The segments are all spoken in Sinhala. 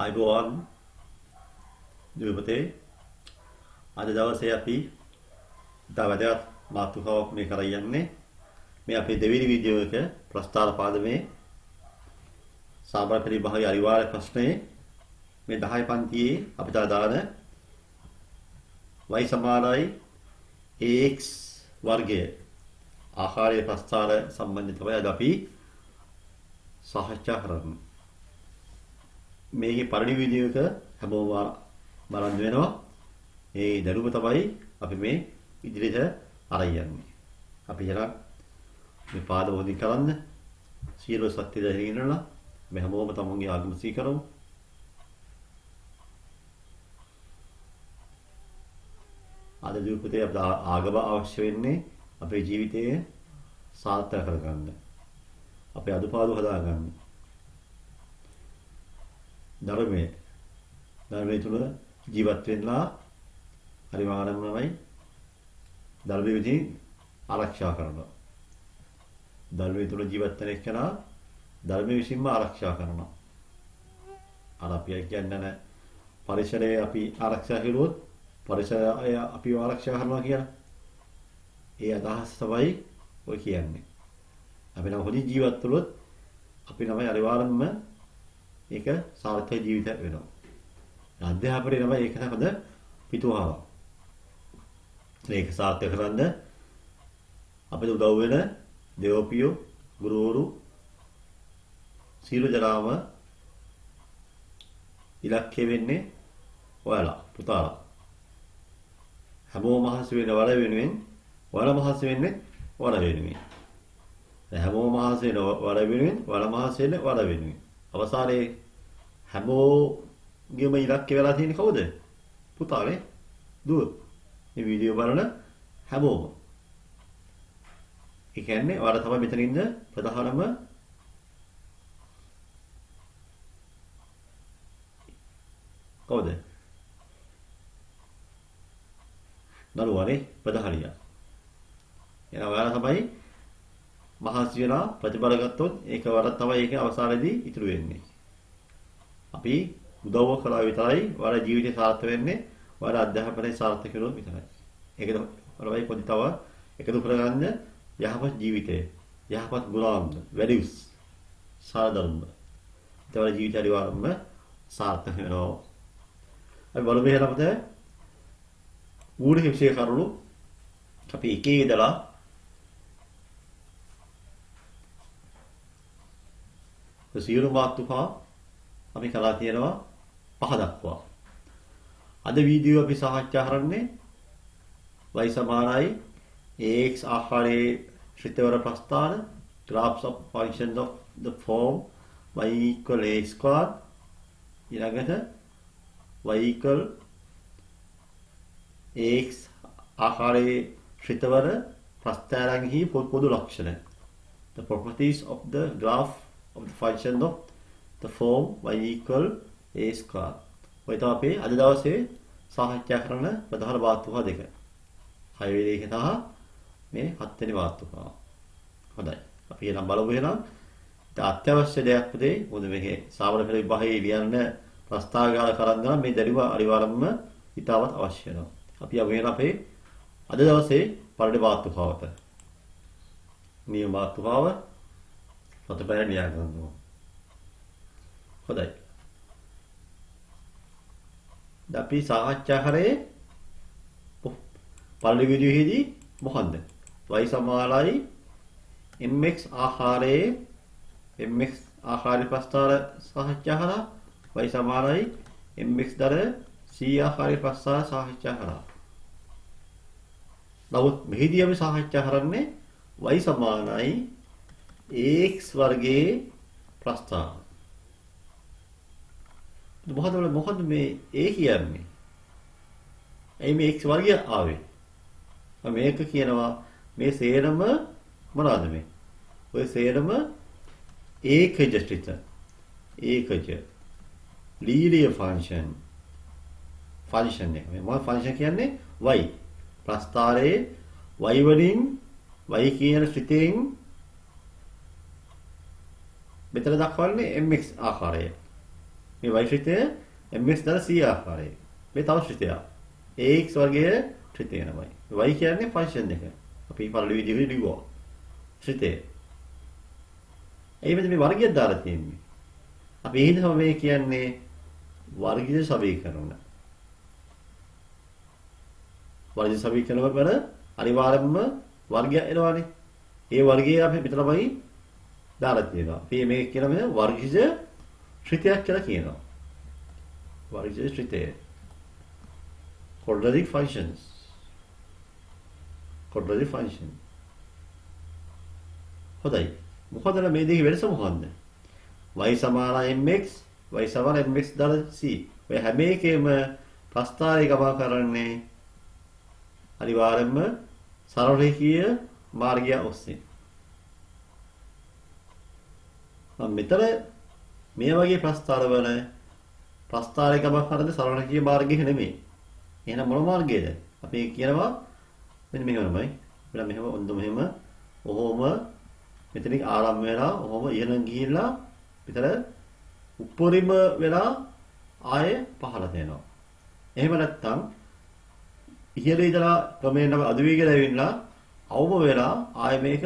ආයුබෝවන් දුවපතේ අද දවසේ අපි දවදත් මාතෘකාවක් මේ කරන්නේ මේ අපේ දෙවෙනි වීඩියෝ එක ප්‍රස්තාර පාදමේ සාමාන්‍ය පරිභාගයේ අනිවාර්ය ප්‍රශ්නයේ මේ 10 පන්තියේ අපිට දාන y සමානයි ax වර්ගය ආකාරයේ ප්‍රස්තාර සම්බන්ධ තමයි අද අපි සාකච්ඡා කරන්නේ. මේකේ පළවෙනි වීඩියෝ එක හැමෝම බලන්න වෙනවා. ඒ දරුව තමයි අපි මේ ඉදිරියට අරන් යන්නේ. අපි යන මේ පාද වෝදි කරන්න සියලු සත්‍ය දැනගෙනලා මේ හැමෝම තමන්ගේ ආගම සී කරමු. අද දීපුතේ අපට ආගම අවශ්‍ය වෙන්නේ අපේ ජීවිතයේ සාර්ථක කරගන්න. අපේ අදුපාදු හදාගන්න. ධර්මයේ තුල ජීවත් වෙන්නලා පරිවාරණමයි ධර්මයේ විදිහින් ආරක්ෂා කරනවා. ධර්මයේ තුල ජීවත් වෙන එක්කනා ධර්මයේ විසින්ම ආරක්ෂා කරනවා. අර අපි කියන්නේ පරිසරය අපි ආරක්ෂා කළොත් පරිසරය අපි ආරක්ෂා කරනවා කියන ඒ අදහස තමයි ඔය කියන්නේ. අපි නම් හොඳින් ජීවත් වුණොත් අපි නම් අනිවාර්යයෙන්ම ඒක සාර්ථක ජීවිතයක් වෙනවා. අධ්‍යාපනයේ තමයි ඒක තමයි පිටුවහව. ඒක සාර්ථක කරන්න අපිට උදව් වෙන දෙව්පියෝ, ගුරුවරු සීල දරාම ඉලක්කය වෙන්නේ ඔයාලා පුතාලා. හැමෝම මහසි වෙන වල වෙනුවෙන් ඔයාලා මහසි වෙන්නේ වල වෙනුවෙන්. හැමෝම මහසි වෙන වල වෙනුවෙන් වල මහසි වෙන්නේ වල වෙනුවෙන්. අවසානයේ හැමෝගෙම ඉලක්කය වෙලා තියෙන්නේ කවුද? පුතානේ දුව. මේ වීඩියෝ බලන හැමෝම. ඒ කියන්නේ ඔයාලා තමයි මෙතන ඉන්න ප්‍රධානම කවුද? දරුවානේ ප්‍රධානියා. එහෙනම් ඔයාලා තමයි මහසි වෙලා ප්‍රතිබල ගත්තොත් ඒක වරක් තමයි ඒක අවසානයේදී ඉතුරු වෙන්නේ. අපි උදව්ව කළා විතරයි ඔයාලා ජීවිතේ සාර්ථක වෙන්නේ. ඔයාලා අධ්‍යාපනයේ සාර්ථක වෙනොත් විතරයි. ඒක තමයි පොඩි තව එකතු කරගන්න යහපත් ජීවිතය. යහපත් ගුණාංග, values, සාධර්ම. ඒතවල ජීවිතය අනිවාර්යයෙන්ම සාර්ථක වෙනවා. අපි බලමු එහෙනම් අපිට ඌණ හික්ෂේ කරුණු අපි එකේ ඉඳලා සියලු මාතෘකා අපි කළා තියෙනවා 5 දක්වා. අද වීඩියෝ අපි සාකච්ඡා කරන්නේ y සමානයි ax ආකාරයේ ශ්‍රිතවර ප්‍රස්ථාන graphs of functions of the form y equal ax square ඊළඟට y equal ax ආකාරයේ ශ්‍රිතවර ප්‍රස්ථාරයන්හි පොදු ලක්ෂණ. The properties of the graph of the function of the form y equal a square. ඔය තමයි අපි අද දවසේ සාකච්ඡා කරන ප්‍රධාන මාතෘකා දෙක. 6 වෙනි එක සහ මේ 7 වෙනි මාතෘකාව. හොඳයි. අපි එනම් බලමු එහෙනම්. අත්‍යවශ්‍ය දෙයක් පුතේ මොකද මේකේ සාමාන්‍ය පෙළ විභාගයේ ලියන්න ප්‍රස්තාවගාල කරන්න මේ දැරිව අනිවාර්යයෙන්ම ඉතාමත් අවශ්‍ය වෙනවා. අපි යමු එහෙනම් අපේ අද දවසේ පළවෙනි මාතෘකාවට. නියම මාතෘකාව පොතපතේ ලියා ගන්නවා. හොඳයි. අපි සාකච්ඡා කරේ පළවෙනි වීඩියෝෙහිදී මොකන්ද? y සමානයි mx ආකාරයේ ප්‍රස්තාර සාකච්ඡා කරා. y සමානයි mx දර c ආකාරයේ ප්‍රස්තාර සාකච්ඡා කරා. නමුත් මෙහිදී අපි සාකච්ඡා කරන්නේ y සමානයි ax වර්ගයේ ප්‍රස්තාර. මොකද මේ a කියන්නේ? එයි මේ x වර්ගය ආවේ. මේක කියනවා මේ සේරම මොනවාද මේ? ඔය සේරම ඒකජ ශ්‍රිත. ඒකජ. Linear function. ෆන්ක්ෂන් එක. මේ මොකක්ද ෆන්ක්ෂන් කියන්නේ? y. ප්‍රස්ථාරයේ y වලින් y කියන ශ්‍රිතයෙන් මෙතන දක්වන්නේ mx ආකාරය. මේ y ශ්‍රිතය mx දර c ආකාරයේ. මේ තව ශ්‍රිතයක්. ax වර්ගයේ ශ්‍රිතය නමයි. y කියන්නේ ෆන්ක්ෂන් එක. අපි පළවෙනි විදිහට ලිව්වා. ශ්‍රිතය. ඒ මේ වර්ගයක් දාලා තියෙන්නේ. අපි එහෙනම් මේ කියන්නේ වර්ගීය සමීකරණ. වර්ගීය සමීකරණ වල අනිවාර්යයෙන්ම වර්ගය එනවානේ. ඒ වර්ගය අපි මෙතනමයි දාලා තියෙනවා. අපි මේක කියන මේ වර්ගීය ශ්‍රිතයක් කියලා කියනවා. වර්ගීය ශ්‍රිතය. quadratic functions. quadratic function. හොඳයි. මොකද මේ දෙකේ වෙනස මොකක්ද? y සමාන mx, y සමාන mx දාලා c. ඔය හැම එකෙම ප්‍රස්ථාරය ගමන් කරන්නේ අනිවාර්යයෙන්ම සරල රේඛීය මාර්ගය ඔස්සේ. මෙතන මේ වගේ ප්‍රස්ථාරවල ප්‍රස්ථාරය ගමන් කරන්නේ සරල රේඛීය මාර්ගයක නෙමෙයි. එහෙනම් මොන මාර්ගයේද? අපි කියනවා මෙන්න මෙහෙමයි. මෙන්න මෙහෙම ඔන්න මෙහෙම ඔහොම මෙතනින් ආරම්භ වෙලා ඔහොම ඉහළින් ගිහිල්ලා විතර උඩරිම වෙලා ආයේ පහළට එනවා. එහෙම නැත්නම් ඉහළ ඉඳලා ක්‍රමයෙන් අඩු වීගෙන ඇවිල්ලා අවම වෙලා ආයේ මේක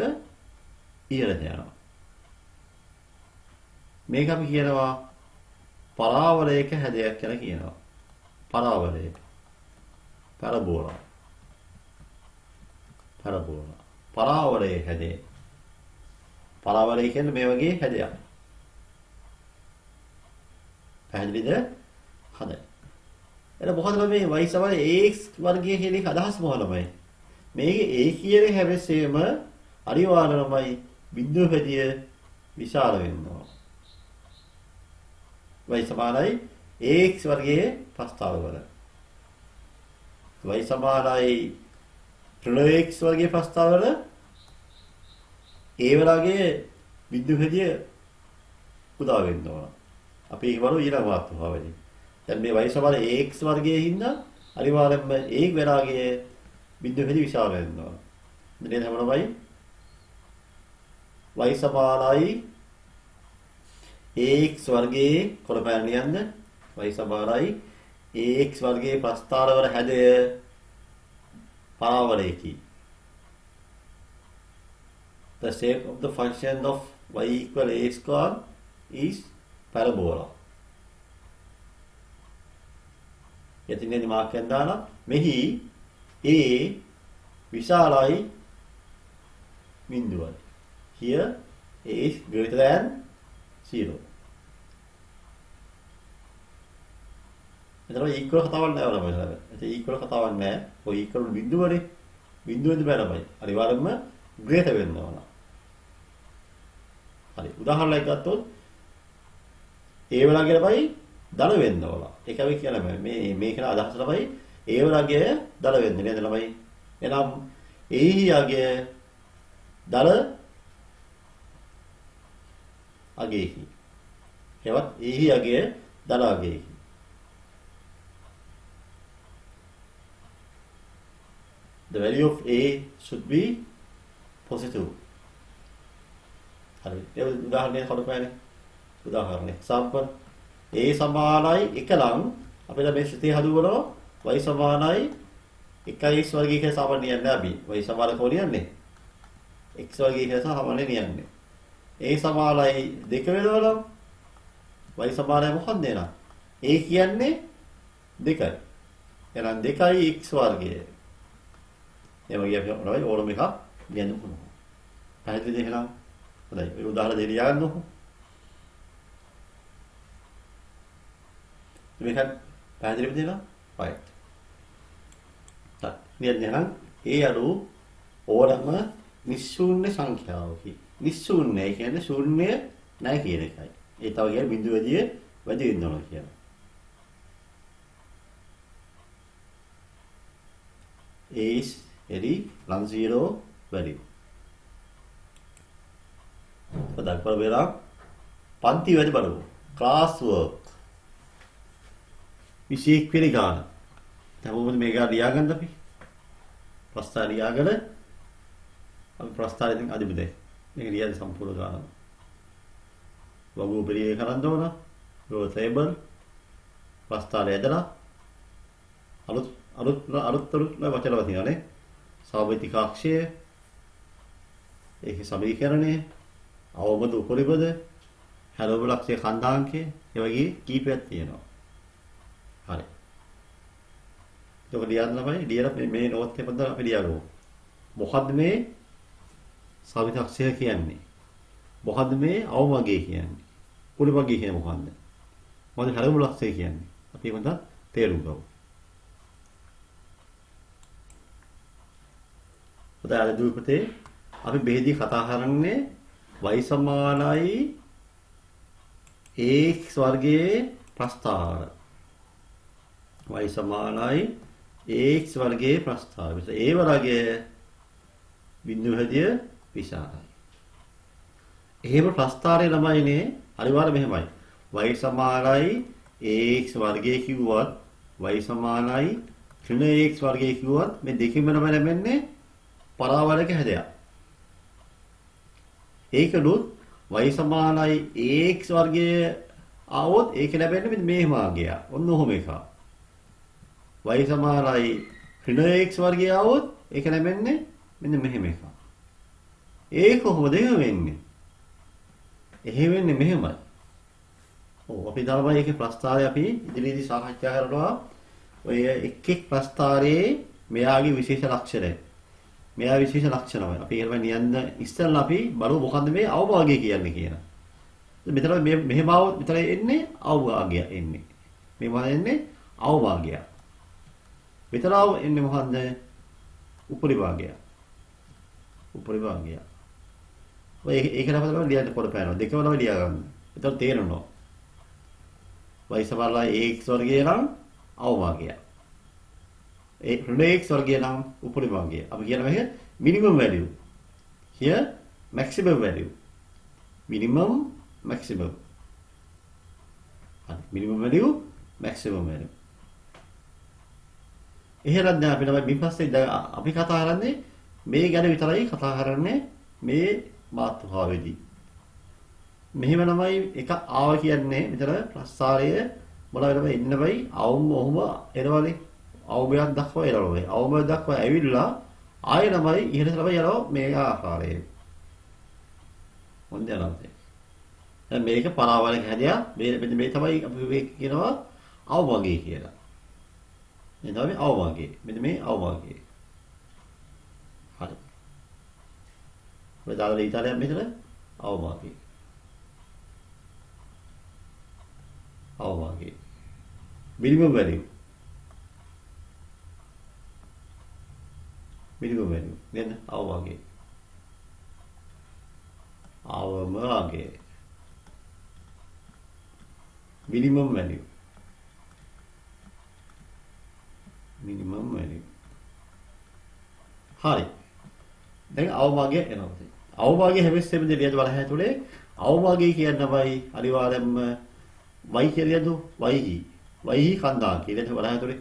ඉහළට යනවා. මේක අපි කියනවා පරාවලයක හැඩයක් කියලා කියනවා. පරාවලයක. පැරබෝලා. පැරබෝලා. පරාවලයේ හැඩය. පරාවලය කියන්නේ මේ වගේ හැඩයක්. පැහැදිලිද? හොඳයි. එතන මොකද මේ y සමාන ax වර්ගය කියන එක අදහස් මොකක්මයි? මේකේ a කියන හැමසෙම අනිවාර්යමයි බිඳුව හැදිය විශාල වෙනවා. y සමානයි ax වර්ගයේ ප්‍රස්තාව වල. y සමානයි x වර්ගයේ ප්‍රස්තාව වල ඒ වලගේ බිඳුව හැදිය උදා වෙනවා. අපි ඒක බලමු ඊළඟ මාතෘකාවේදී. දැන් මේ y සමාන ax වර්ගයේ හින්දා අනිවාර්යයෙන්ම a වෙලාගේ බිඳුව හැදි විශාල වෙනවා. මෙතන හැමෝමයි y සමානයි ax වර්ගයේ කොළපෑන ලියන්න. y සමානයි ax වර්ගයේ ප්‍රස්ථාර වල හැඩය පරාවලයකි. The shape of the function of y equal a square is parabola. යතිනේ මාර්කෙන් දාලා මෙහි a විශාලයි බිඳුවයි. Here a is greater than 0. එතන equal කතාවක් නෑ වල බලන්න. ඒ equal කතාවක් නෑ. ඔය equal බිඳුවනේ. බිඳුවෙන්ද බැලමයි. අනිවාර්යයෙන්ම greater වෙන්න ඕන. හරි. උදාහරණයක් ගත්තොත් a වලගේ ළමයි දල වෙන්න ඕන. ඒක අපි කියන මේ කියන අදහස තමයි a වලගේ දල වෙන්නේ නේද ළමයි? එහෙනම් a යගේ දල අගේහි. ඒවත් a යගේ දල අගේහි. The value of a should be positive. හරි. ඒ උදාහරණයක් හොරපෑනේ. උදාහරණ example a සමානයි 1 නම් අපිට මේ ශ්‍රිතය හදුවනවා y සමානයි 1x වර්ගය කියලා සාමාන්‍ය නියන්නේ අපි. y සමාන කොහොලියන්නේ? x වර්ගය කියලා සාමාන්‍ය නියන්නේ. a සමානයි 2 වෙනවා නම් y සමානයි මොකක්ද එනවා? a කියන්නේ 2යි. එහෙනම් 2යි x වර්ගය. ඒ වගේ අපි මොනවද ඕනම එකක් ලියන්න පුළුවන්. පැහැදිලිද එහෙනම්? හොඳයි. ඒ උදාහරණ දෙක ලියන්නකො. මේක පැහැදිලිද නේද? right. ලියන්නේ නම් ඒ අඩු ඕනම නිශ්ශූන්‍ය සංඛ්‍යාවකි. නිශ්ශූන්‍ය කියන්නේ ශූන්‍ය නැහැ කියන එකයි. ඒ තව කියන්නේ බිඳුවදී වැඩි වෙනවා කියනවා. is very non-zero value. පදක් බලලා පන්ති වැඩි බලමු. class work. විශේෂ වෙලි ගන්න. දැන් මොකද මේක ලියාගන්න අපි? ප්‍රස්තාව ලියාගෙන අපි ප්‍රස්තාවයෙන් අදිමුදේ. මේක ලියන්න සම්පූර්ණ ගන්න. වගු බෙරිය කරන්න ඕන. row table ප්‍රස්ථාරය ඇදලා අලුත් වචන වදිනවානේ. සමමිතික අක්ෂය, ඒකේ සමීකරණය, අවබෝධ උපරිපද, හැලෝම ලක්ෂය කන්දාංකය, ඒ වගේ කීපයක් තියෙනවා. හරි. ඒක ලියන්න ළමයි ලියලා මේ නෝට් එක පොඩ්ඩක් අපි ලියගමු. මොකද්ද මේ සමමිතික අක්ෂය කියන්නේ? මොකද්ද මේ අවමගය කියන්නේ? උපරිමගය කියන්නේ මොකද්ද? මොකද හැලෝම ලක්ෂය කියන්නේ? අපි මත තේරුම් ගමු. උදාහරණ දුපතේ අපි බෙහෙදී කතා කරන්නේ y සමානයි x වර්ගයේ ප්‍රස්ථාර. y සමානයි x වර්ගයේ ප්‍රස්ථාර. ඒ වර්ගයේ බිඳු හැදිය විශාලයි. එහෙම ප්‍රස්ථාරය ළමයිනේ අනිවාර්ය මෙහෙමයි. y සමානයි x වර්ගයේ කිව්වත් y සමානයි ඍණ x වර්ගයේ කිව්වත් මේ දෙකෙන්ම තමයි ලැබෙන්නේ පරාවර්තක හැදයක්. ඒකලුත් y සමානයි ax වර්ගයේ ආවොත් ඒක ලැබෙන්නේ මෙන්න මේ මාර්ගය. ඔන්න ඔහොම එකක්. y සමානයි ඍණ x වර්ගයේ ආවොත් ඒක ලැබෙන්නේ මෙන්න මෙහෙම එකක්. ඒක කොහොමද වෙන්නේ? එහෙම වෙන්නේ මෙහෙමයි. ඔව් අපි දාලා මේකේ ප්‍රස්තාරය අපි ඉදිරියේදී සාකච්ඡා කරනවා. ඔය එක් ප්‍රස්තාරයේ මෙයාගේ විශේෂ ලක්ෂණය. මෙයා විශේෂ ලක්ෂණයි. අපි ඒවා නියන්න ඉස්සෙල්ලා අපි බලමු මොකද්ද මේ අවභාගය කියන්නේ කියන. මෙතන මෙහෙම આવොත් මෙතන එන්නේ අවභාගය එන්නේ. මේ මොකද එන්නේ අවභාගය. මෙතන එන්නේ මොකද්ද? උපරිභාගය. උපරිභාගය. ඔය ඒක නපතල ලියන්න පොඩ පෑනවා. දෙකම තමයි ලියා ගන්න. එතකොට තේරෙනවා. y සමානයි ax වර්ගය නම් අවභාගය. ඒ ඍණ x වර්ගය නම් උපරිභාගය. අපි කියන මේක minimum value. Here maximum value. Minimum maximum. හරි minimum value maximum value. එහෙනම් දැන් අපිට මේ පස්සේ දැන් අපි කතා කරන්නේ මේ ගැන විතරයි කතා කරන්නේ මේ මාතෘකාවේදී. මෙහෙම තමයි එක ආව කියන්නේ මෙතන ප්‍රස්තාරය මොන වෙනම ඉන්න වෙයි අවුම ඔහුම එනවනේ. අවබෝධයක් දක්වා එනවා. අවබෝධයක් දක්වා ඇවිල්ලා ආයෙ තමයි ඉහළට තමයි යනවා මේ ආකාරයෙන්. මොන්ද යනවා. දැන් මේක පරාවර්තක හැදයක්. මේ තමයි අපි මේ කියනවා අවභාගය කියලා. මේ තමයි අවභාගය. මෙන්න මේ අවභාගය. හරි. ඔය දාලා ඉතාලියෙන් මෙතන අවභාගය. අවභාගය. minimum value. minimum value නේද? අවභාගය. අවභාගය. minimum value. minimum value. හරි. දැන් අවභාගය එනවා. අවභාගය හැමෙස්සෙම දෙලියද බලහැ තුලේ අවභාගය කියනවායි අනිවාර්යයෙන්ම y කියලා යදු y කන්දාංකය. ඊට බලහැ තුලේ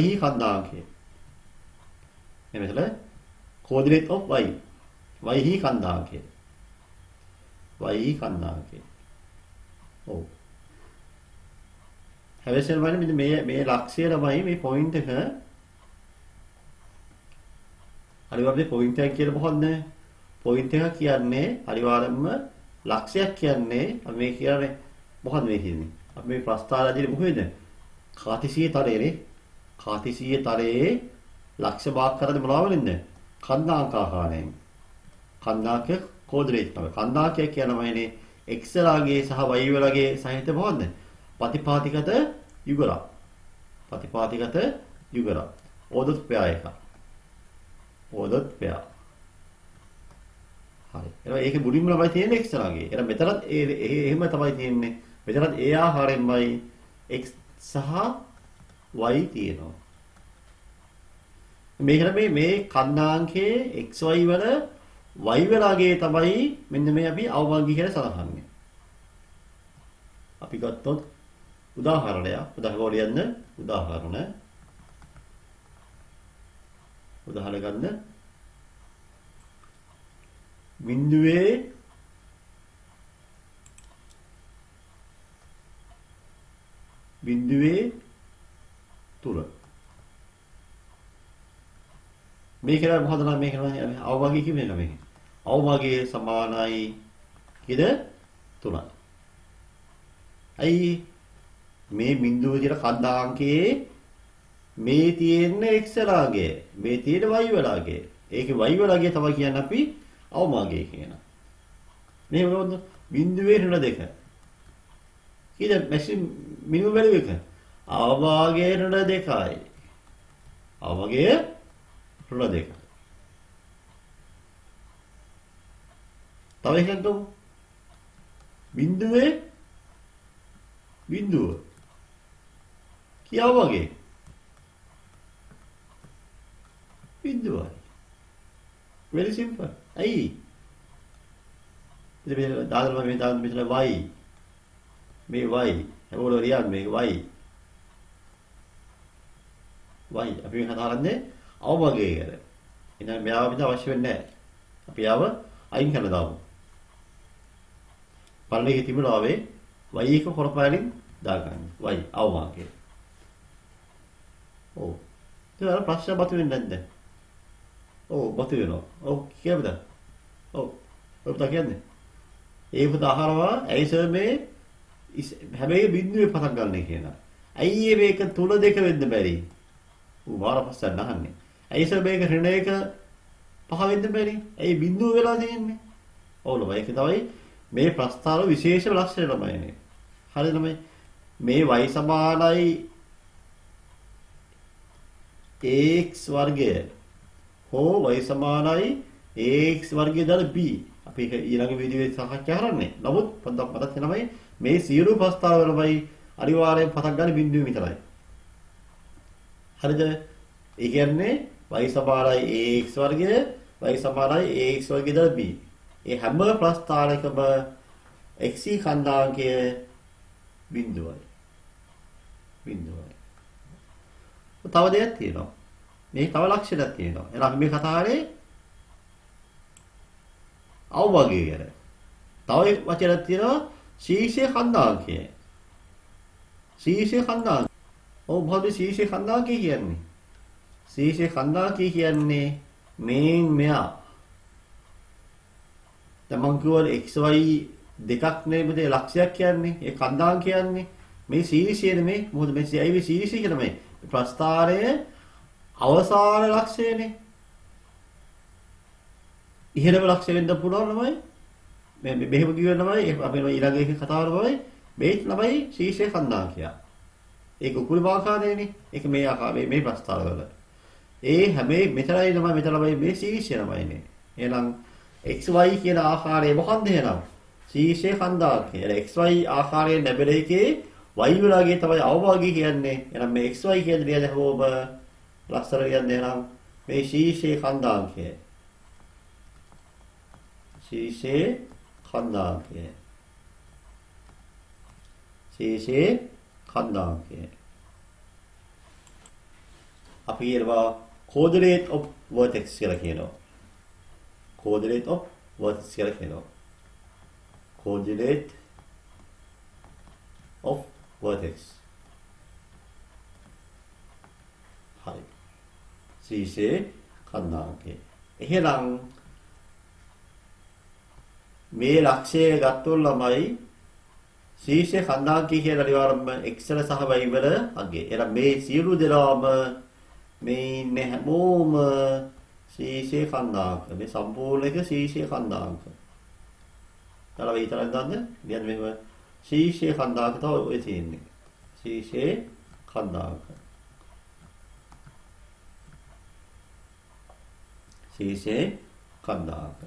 y කන්දාංකය. එමෙතන coordinate of y hi කන්දාංකය. y කන්දාංකය. ඔව්. හැබැයි මෙන්න මේ ලක්ෂය තමයි මේ පොයින්ට් එක. අනිවාර්යයෙන් පොයින්ට් එක කියලා මොකක්ද? පොයින්ට් එක කියන්නේ අනිවාර්යයෙන්ම ලක්ෂයක් කියන්නේ අපි මේ කියන්නේ මොකක්ද මේ කියන්නේ? අපි මේ ප්‍රස්තාරයේදී මොකේද? කාතිසීය තරයේ කාතිසීය තරයේ ලක්ෂ භාග කරද්දී මොනවා වෙලින්ද? කන්දාංක ආකාරයෙන්. කන්දාංක කෝඩරේට් තමයි. කන්දාංකය කියනමයිනේ x රාගයේ සහ y වලගේ සහිත මොකද්ද? ප්‍රතිපාතිකත යුගල. ප්‍රතිපාතිකත යුගල. ඕදොත් පෙයා එක. ඕදොත් පෙයා. හරි. ඒකේ මුලින්ම තමයි තියෙන්නේ x රාගයේ. එහෙනම් මෙතනත් එහෙම තමයි තියෙන්නේ. මෙතනත් ඒ ආකාරයෙන්මයි x සහ y තියෙනවා. මේකට මේ කන්දාංකයේ xy වල y වලගේ තමයි මෙන්න මේ අපි අවභාගය කියලා සලකන්නේ. අපි ගත්තොත් උදාහරණයක් උදාහරණ ගන්න බිඳුවේ බිඳුවේ තුල. මේක නේද මොකද නම් මේක නේද අවභාගය කියන්නේ නේද මේක. අවභාගය සමානයි කීයද 3යි. අයි මේ බිඳුව කියන කන්දාංකයේ මේ තියෙන x වලාගේ මේ තියෙන y වලාගේ ඒකේ y වලාගේ තමයි කියන්නේ අපි අවභාගය කියන. මේ මොකද බිඳුවේ ඍණ දෙක. කීයද මැක්සිමම් මිනිමම් වැලියු එක. අවභාගයේ ඍණ දෙකයි. අවභාගයේ ඍණ දෙක. තව එකක් ගමු. බිඳුව කියාව වගේ බිඳුවයි. very simple. ඇයි? ඉතින් මේ දාලා මේ දාන මෙතන y මේ y ඒවල රියල් මේක y අපි කතා කරන්නේ අවභාගය ගැන. එහෙනම් මෙයාව අපිට අවශ්‍ය වෙන්නේ නැහැ. අපි ආව අයින් කරලා දාමු. පල්ලේ තිබුණා ආවේ y එක කොරපාලින් දාගන්න. y අවභාගය. ඔව්. ඒක ප්‍රශ්න බතු වෙන්නේ නැද්ද? ඔව් බතු වෙනවා. ඔව් කියවද? ඔව්. ඔබ කියන්නේ. ඒ පුත අහනවා ඇයි සර් මේ හැබැයි බිඳුවේ පටන් ගන්න කියනවා. ඇයි මේක තුල දෙක වෙන්න බැරි? ඌ වාරපස්සෙන් අහන්නේ. ඇයි සර් මේක ඍණ එක පහ වෙන්න බැරි? ඇයි බිඳුව වෙලා තියෙන්නේ? ඔව් ඒක තමයි මේ ප්‍රස්තාව විශේෂ ලක්ෂණය ළමයිනේ. හරි ළමයි. මේ y සමානයි x වර්ගය හෝ y සමානයි x වර්ගය දාලා b. අපි ඒක ඊළඟ වීඩියෝවේ සාකච්ඡා කරන්නේ. නමුත් පොඩ්ඩක් මතක් වෙනමයි මේ සියලු ප්‍රස්තාව වලමයි අනිවාර්යෙන් පටන් ගන්න බිඳුව විතරයි. හරිද? ඒ කියන්නේ y සමානයි ax වර්ගය y සමානයි ax වර්ගය දාලා b. ඒ හැම ප්‍රස්ථාරයකම x කන්දාංකය බිඳුවයි. තව දෙයක් තියෙනවා. මේ තව ලක්ෂණයක් තියෙනවා. එහෙනම් අපි මේ කතා කරේ අවභාගය ගැන. තව වචනයක් තියෙනවා ශීර්ෂයේ කන්දාංකය. ශීර්ෂයේ කන්දාංකය. ඔව් මොකද ශීර්ෂයේ කන්දාංකය කියන්නේ? ශීර්ෂයේ කන්දාංකය කියන්නේ මේන් මෙයා දැන් මං කියවල xy දෙකක් නෙමෙයි ලක්ෂයක් කියන්නේ. ඒ කන්දාංක කියන්නේ මේ ශීර්ෂය නෙමෙයි. මොකද මේ ඇයි ශීර්ෂය කියන්නේ මේ ප්‍රස්ථාරයේ අවසාන ලක්ෂයනේ. ඉහළම ලක්ෂය වෙන්න පුළුවන් ළමයි. මේ මෙහෙම කියව ළමයි අපි ඊළඟ එක කතා කරමු. මේ ළමයි ශීර්ෂයේ කන්දාංකය. ඒක උකුල ආකාරයනේ. ඒක මේ ආකාරයේ මේ ප්‍රස්ථාරවල. ඒ හැබැයි මෙතරයි ළමයි මේ ශීර්ෂය ළමයිනේ. එහෙනම් xy කියන ආකාරය මොකක්ද එහෙනම්? ශීර්ෂයේ කන්දාංකය. xy ආකාරයෙන් ලැබෙන එකේ y වලගේ තමයි අවභාගය කියන්නේ. එහෙනම් මේ xy කියන දේ දැහුවම ලස්සන කියන්නේ එහෙනම් මේ ශීර්ෂයේ කන්දාංකය. ශීර්ෂයේ කන්දාංකය. ශීර්ෂයේ කන්දාංකය. අපි කියනවා coordinate of vertex කියලා කියනවා. coordinate of vertex කියලා කියනවා. coordinate of vertex. හරි. ශීර්ෂයේ කන්දාංකය. එහෙනම් මේ ලක්ෂය ගත්තොත් ළමයි ශීර්ෂයේ කන්දාංකය කියලා අනිවාර්යයෙන්ම x වල සහ y වල අගේ. එහෙනම් මේ සියලු දෙනාම මේ ඉන්නේ හැමෝම ශීර්ෂයේ කන්දාංක. මේ සම්පූර්ණ එක ශීර්ෂයේ කන්දාංක. ඊළඟ විතරක් ගන්න. කියන්නේ මේව ශීර්ෂයේ කන්දාංක තමයි ඔය තියෙන්නේ. ශීර්ෂයේ කන්දාංක. ශීර්ෂයේ කන්දාංක.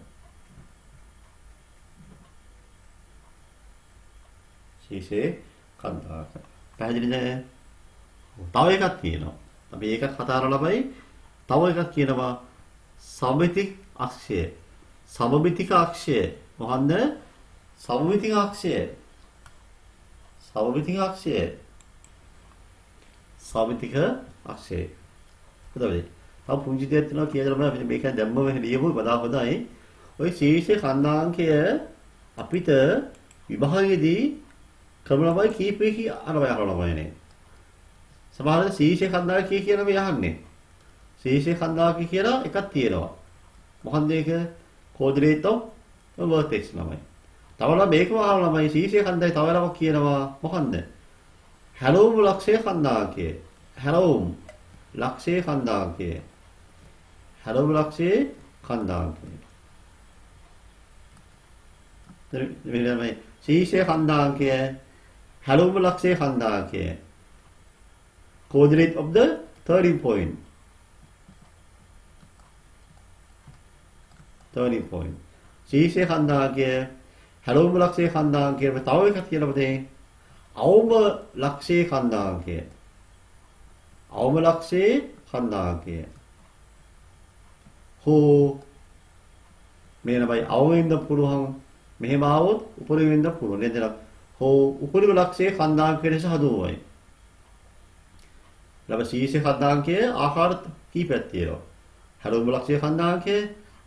ශීර්ෂයේ කන්දාංක. පැහැදිලිද? තව එකක් තියෙනවා. අපි ඒක කතා කරලා ළමයි තව එකක් කියනවා සමමිතික අක්ෂය. සමමිතික අක්ෂය. මොකන්ද? සමමිතික අක්ෂය. සමමිතික අක්ෂය. සමමිතික අක්ෂය. හොඳයි. තව පුංචි දෙයක් තියෙනවා කියලා ළමයි අපි මේක දැම්මම ලියමු වඩා හොඳයි. ওই ශීර්ෂ කන්දාංකය අපිට විභාගයේදී ක්‍රම ළමයි කීපයකින් අරවය කරනවානේ. සමහරවිට ශීර්ෂ කන්දාකය කියන මේ යහන්නේ. ශීර්ෂ කන්දාකය කියලා එකක් තියෙනවා. මොකන්ද ඒක? coordinate of the vertex ළමයි. තවලා මේකම අහලා ළමයි ශීර්ෂ කන්දායි තව එකක් කියනවා. මොකන්ද? හැලෝම් ලක්ෂය කන්දාකය. හැලෝම් ලක්ෂය කන්දාකය. හැලෝම් ලක්ෂයේ කන්දාකය. මෙන්න ශීර්ෂ කන්දාකය හැලෝම් ලක්ෂයේ කන්දාකය. coordinate of the turning point. turning point. ශීර්ෂ කන්දාකය හැලෝම් ලක්ෂයේ කන්දාකය තව එකක් කියලා පුතේ. අවම ලක්ෂයේ කන්දාකය. අවම ලක්ෂයේ කන්දාකය. හෝ මේන බයි අවම වෙන්න පුළුවන්. මෙහෙම ආවොත් උපරිම වෙන්න පුළුවන්. නේද? හෝ උපරිම ලක්ෂයේ කන්දාකය ලෙස හඳුන්වයි. ළම ශීර්ෂ කන්දාකය ආකාර කීපයක් තියෙනවා. හැලෝම් ලක්ෂයේ කන්දාකය,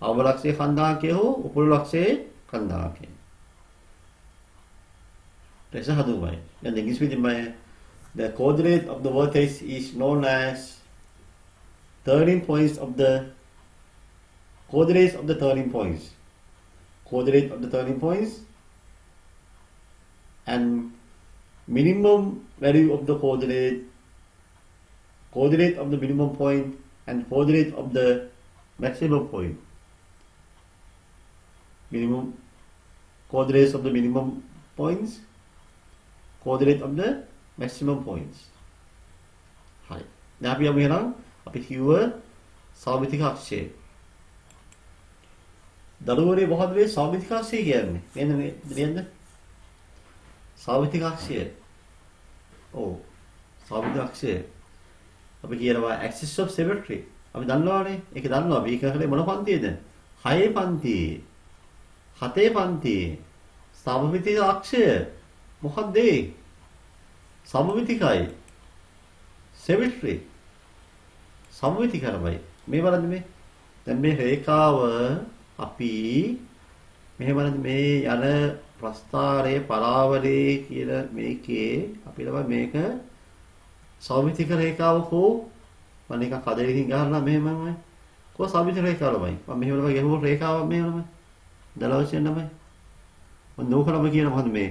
අවම ලක්ෂයේ කන්දාකය හෝ උපරිම ලක්ෂයේ කන්දාකය. ලෙස හඳුන්වයි. දැන් ඉංග්‍රීසි විදිහම the coordinate of the vertex is known as turning points of the coordinates of the turning points. Coordinate of the turning points and minimum value of the coordinate of the minimum point and coordinate of the maximum point. Minimum coordinates of the minimum points, coordinate of the maximum points. හරි. දැන් අපි යමු එහෙනම් අපි කිව්ව සමමිතික අක්ෂය. දරුවනේ මොකද මේ සමමිතික අක්ෂය කියන්නේ? මෙන්න මේ දෙන්න. සමමිතික අක්ෂය. ඔව්. සමමිතික අක්ෂය. අපි කියනවා axis of symmetry. අපි දන්නවානේ. ඒක දන්නවා. මේක කරේ මොන පන්තියේද? 6 පන්තියේ. 7 පන්තියේ. සමමිතික අක්ෂය. මොකක්ද ඒ? සමමිතිකයි. symmetry. සමමිතිකරමයි. මේ බලන්න මේ. දැන් මේ රේඛාව අපි මෙහෙම බලන්න මේ යන ප්‍රස්ථාරයේ පරාවලේ කියලා මේකේ අපි ළම මේක සමමිතික රේඛාවකෝ මම නිකන් කඩේකින් ගහනවා මෙහෙමමයි. කොහොම සමමිතික රේඛාවමයි. මම මෙහෙම ළම ගහුවොත් රේඛාවක් මෙහෙමමයි. දලවශයෙන් තමයි. මම නෝකලම කියන මොකද මේ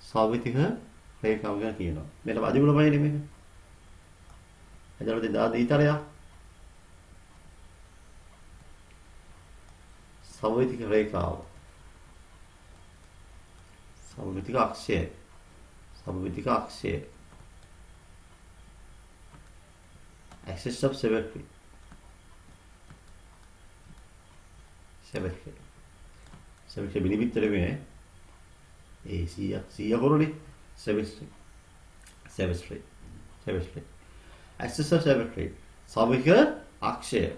සමමිතික රේඛාව ගැන කියනවා. මේක අදිමුලමයි මේක. එතකොට දාන ඊතරය සමමිතික රේඛාව. සමමිතික අක්ෂය. සමමිතික අක්ෂය. axis of symmetry. symmetry. symmetry මිලිමීටර මේ ඒ 100 කරෝනේ symmetry. symmetry. symmetry. axis of symmetry. සමමිතික අක්ෂය.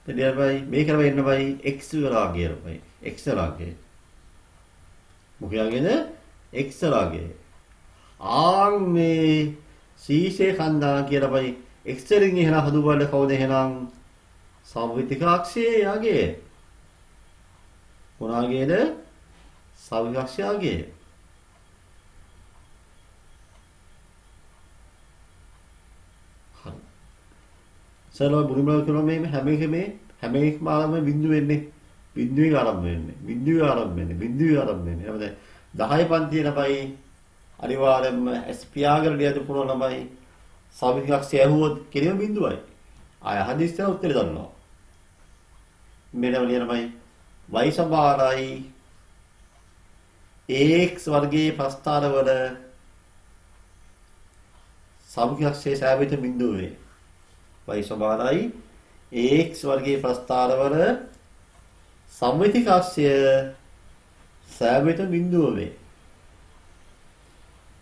එදියරයි මේක කරලා එන්න බයි x වලාගේ බයි x වලාගේ මොකක්ද x වලාගේ ආන් මේ සීසේ කන්දා කියලා බයි x වලින් එහෙනම් හදුවල කවුද එහෙනම් සමමිතික අක්ෂයේ යගේ මොනාගේද සමමිතික අක්ෂයගේ හරි සරලව බුරුමල කරන මේ හැම එකම ආරම්භ බිඳුව වෙන්නේ බිඳුවේ ආරම්භ වෙන්නේ බිඳුවේ ආරම්භ වෙන්නේ බිඳුවේ ආරම්භ වෙන්නේ එහෙනම් 10 පන්තියේ ළමයි අනිවාර්යයෙන්ම ස්පියාගර ලියද පුරන ළමයි සමමිතික අක්ෂය ඇහුවොත් කෙලිම බිඳුවයි ආය හදිස්සියට උත්තර දන්නවා මෙන්න ලියනමයි y සමානයි ax වර්ගයේ ප්‍රස්ථාරවල සමමිතික අක්ෂයේ සෑම බිඳුවේ y සමානයි ax වර්ගයේ ප්‍රස්ථාරවල සමමිතික අක්ෂය සෑම බිඳුව වේ.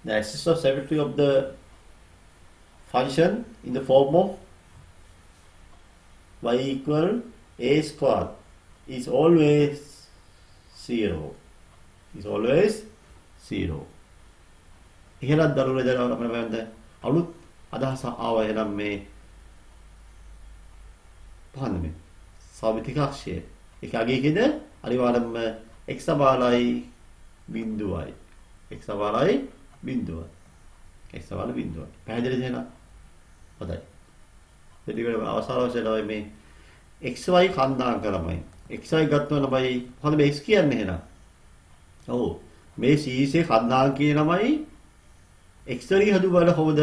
The axis of symmetry of the function in the form of y equal a squared is always 0. Is always 0. ඉහළත් දරුවනේ දැනවල අපේ බෑන්ද අලුත් අදහස ආව එනම් මේ පහන්න මේ සමමිතික අක්ෂය. ඒක අගයේද අනිවාර්යයෙන්ම x සමානයි බිඳුවයි. x සමානයි බිඳුවයි. x සමාන බිඳුවයි. පැහැදිලිද එහෙනම්? හොඳයි. දෙවිවල අවසාන වශයෙන් මේ xy කන්දාංක ළමයි. xy ගත්තා ළමයි. කොහොමද මේ x කියන්නේ එහෙනම්? ඔව්. මේ සීසේ කන්දාංකයේ ළමයි x වලින් හදුවල කොහොමද?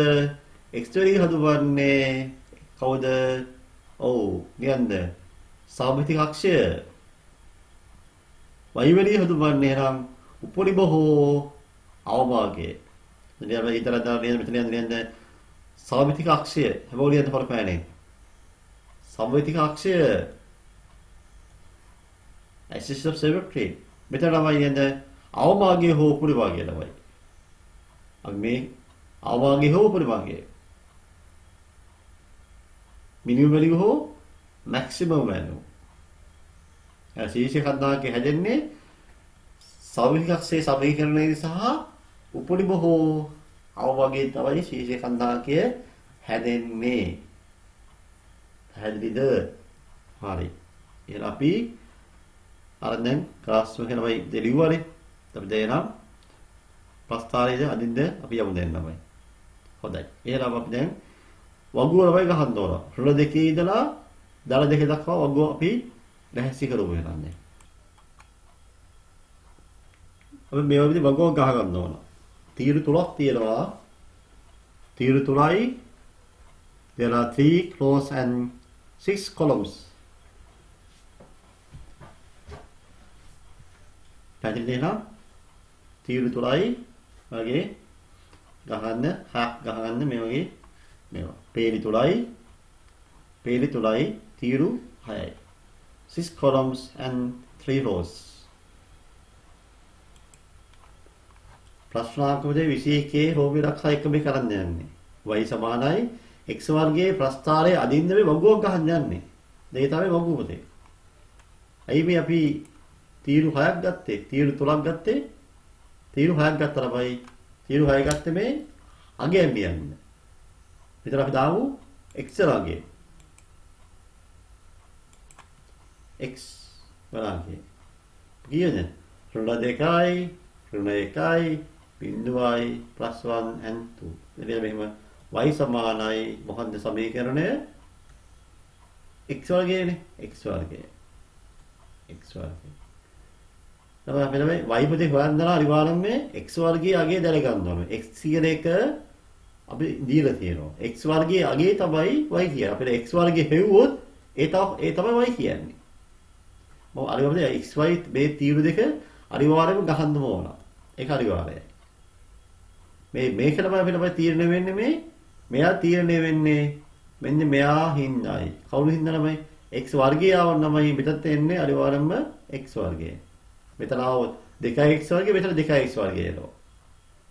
x වලින් හදුවන්නේ කවුද? ඔව්. කියන්න. සමමිතික අක්ෂය. y වලින් හදුවන්නේ නම් උපරිම හෝ අවභාගය. දැන් අපි ඊතර දාලා මෙතන යන්නේ සමමිතික අක්ෂය. හැබැයි ලියන්න පරපෑනේ. සමමිතික අක්ෂය. axis of symmetry. මෙතන තමයි යන්නේ අවභාගය හෝ උපරිභාගය තමයි. අපි මේ අවභාගය හෝ උපරිභාගය. minimum value හෝ maximum value. ශීර්ෂ කන්දාංකය හැදෙන්නේ සමමිතික අක්ෂයේ සමීකරණයේ සහ උපරිම හෝ අවභාගයේ තමයි ශීර්ෂ කන්දාංකය හැදෙන්නේ. පැහැදිලිද? හරි. එහෙනම් අපි අර දැන් ක්ලාස් එක තමයි දෙලිව්වනේ. අපි දැන් ප්‍රස්තාරයේද අදින්ද අපි යමු දැන් ළමයි. හොඳයි. එහෙනම් අපි දැන් වගුව ළමයි ගහන්න ඕන. රුල දෙකේ ඉඳලා දල දෙක දක්වා වගුව අපි දැහැසි කරමු එහෙනම් දැන්. අපි මේ වගේ වගුව ගහ ගන්න ඕන. තීරු තුනක් තියෙනවා. තීරු තුනයි there are 3 rows and 6 columns. පැහැදිලිද එහෙනම්? තීරු තුනයි වගේ ගහන්න හක් ගහන්න මේ වගේ මේවා. පේලි තුනයි තීරු 6යි. 6 columns and 3 rows. ප්‍රශ්නාංකවලදී 21 රෝ විරක්ෂා එක මේ කරන්න යන්නේ. y සමානයි x වර්ගයේ ප්‍රස්ථාරයේ අදින්න මේ වගුවක් ගහන්න යන්නේ. දෙය තමයි වගුව පොතේ. ඇයි මේ අපි තීරු 6ක් ගත්තේ? තීරු 3ක් ගත්තේ? තීරු 6ක් ගත්තා ළමයි. තීරු 6 ගත්තේ මේ අගයෙන් ලියන්න. මෙතන අපි දාමු x වර්ගය. x වර්ගය. කීයද? රුල 2යි, රුල 1යි, බිඳුවයි +1 and 2. එතන මෙහෙම y සමානයි මොකද්ද සමීකරණය? x වර්ගයනේ. x වර්ගය. තමයි අපි ළමයි y පොතේ හොයන්දලා අනිවාර්යයෙන්ම මේ x වර්ගයේ අගය දැනගන්න ඕනේ. x කියන එක අපි දීලා තියෙනවා. x වර්ගයේ අගය තමයි y කියන්නේ. අපිට x වර්ගයේ හෙව්වොත් ඒ තමයි y කියන්නේ. මොකද අනිවාර්යයෙන්ම xy මේ තීරු දෙක අනිවාර්යයෙන්ම ගහන්න ඕන. ඒක අනිවාර්යයි. මේක තමයි අපිට තීරණය වෙන්නේ මේ මෙයා තීරණය වෙන්නේ මෙන්න මෙයා හින්දායි. කවුරු හින්දා ළමයි? x වර්ගය ආවොත්මයි මෙතනට එන්නේ අනිවාර්යයෙන්ම x වර්ගය. මෙතන ආවොත් 2x වර්ගය මෙතන 2x වර්ගය එනවා.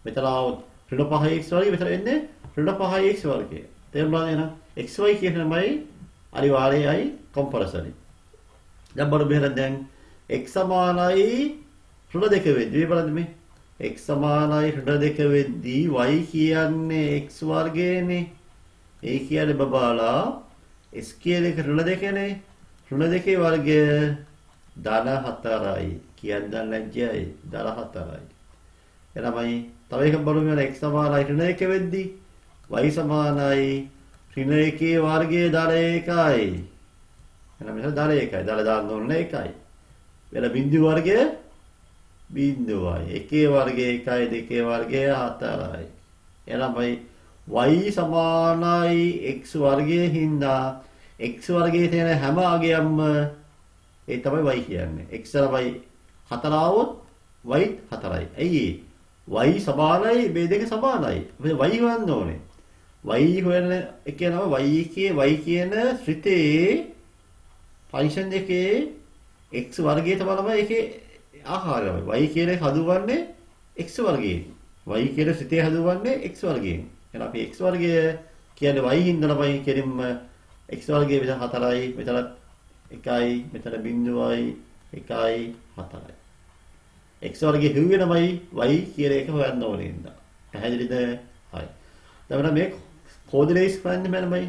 මෙතන ආවොත් ඍණ 5x වර්ගය මෙතන එන්නේ ඍණ 5x වර්ගය. තේරුණාද එහෙනම්? xy කියන නමයි අනිවාර්යයි කම්පල්සරි. දැන් බලමු දැන් x සමානයි ඍණ 2 වෙද්දී බලන්න මේ x සමානයි ඍණ 2 වෙද්දී y කියන්නේ x වර්ගයනේ. ඒ කියන්නේ බබාලා s කියන එක ඍණ 2නේ. ඍණ 2 වර්ගය ධන 4යි. කියන්න ලැජ්ජයි ධන 4යි. එළමයි තව එකක් බලමු x සමානයි ඍණ 1 වෙද්දී y සමානයි ඍණ 1 වර්ගයේ ධන 1යි. එහෙනම් මෙතන ධන 1යි. ධන දාන්න ඕනේ 1යි. වෙන බිඳු වර්ගය බිඳුවයි. 1 වර්ගයේ 1යි 2 වර්ගයේ 4යි. එළමයි y සමානයි x වර්ගයේ හින්දා x වර්ගයේ තියෙන හැම අගයක්ම ඒ තමයි y කියන්නේ. x තරමයි 4 આવොත් y 4යි. ඇයි y සමානයි මේ දෙක සමානයි. අපි y හොයන්න ඕනේ. y හොයන එක නම y කියන ශ්‍රිතේ ෆන්ක්ෂන් එකේ x වර්ගය තමයි ඒකේ ආකාරයම. y කියන එක හදුවන්නේ x වර්ගයෙන්. y කියන ශ්‍රිතේ හදුවන්නේ x වර්ගයෙන්. එහෙනම් අපි x වර්ගය කියන්නේ y හින්දා තමයි කෙලින්ම x වර්ගය මෙතන 4යි මෙතන 1යි මෙතන බිඳුවයි 1යි 4යි. x වර්ගයේ හෙව්වේ නමයි y කියන එක හොයන්න ඕනේ ඉඳා. පැහැදිලිද? හරි. දැන් මේ කෝඩිනේට්ස් කරන්නේ මමයි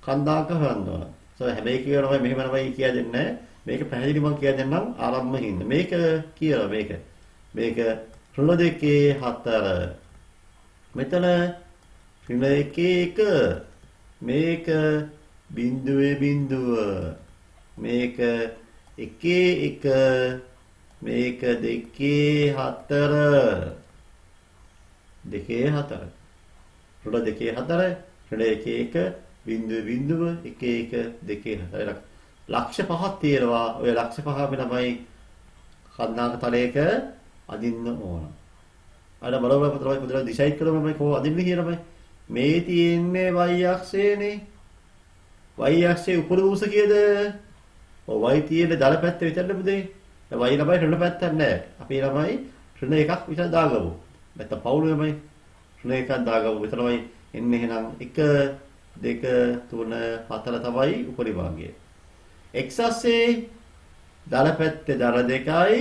කන්දාංක හොයන්න ඕන. හැබැයි කියනවා මෙහෙම නමයි කියා දෙන්නේ. මේක පැහැදිලි මම කියා දෙන්නම් ආරම්භයෙන්. මේක කියලා මේක රුල 2 4. මෙතන ඍණ එකේ එක. මේක බිඳුවේ බිඳුව. මේක එකේ එක. මේක දෙකේ හතර. දෙකේ හතර. ඍණ දෙකේ හතර. ඍණ එකේ එක. බිඳුවේ බිඳුව. එකේ එක. දෙකේ හතර. ලක්ෂ පහක් තියෙනවා. ඔය ලක්ෂ පහ අපි තමයි කන්නාක තලයක අදින්න ඕන. අර බලවල තමයි පුදුර ඩිසයිඩ් කරමු මම කොහොම අදින්නේ කියලා. මේ තියෙන්නේ y අක්ෂයනේ. y අක්ෂයේ උඩු උස කීයද? ඔය y තියෙන්නේ දල පැත්ත විතරද පුතේ? y ළමයි ඍණ පැත්තක් නැහැ. අපි ළමයි ඍණ එකක් විතර දාගමු. නැත්නම් පවුල ළමයි ඍණ එකක් දාගමු. විතරමයි එන්නේ එහෙනම් 1 2 3 4 තමයි උපරිභාගය. x අක්ෂයේ දල පැත්තේ දල දෙකයි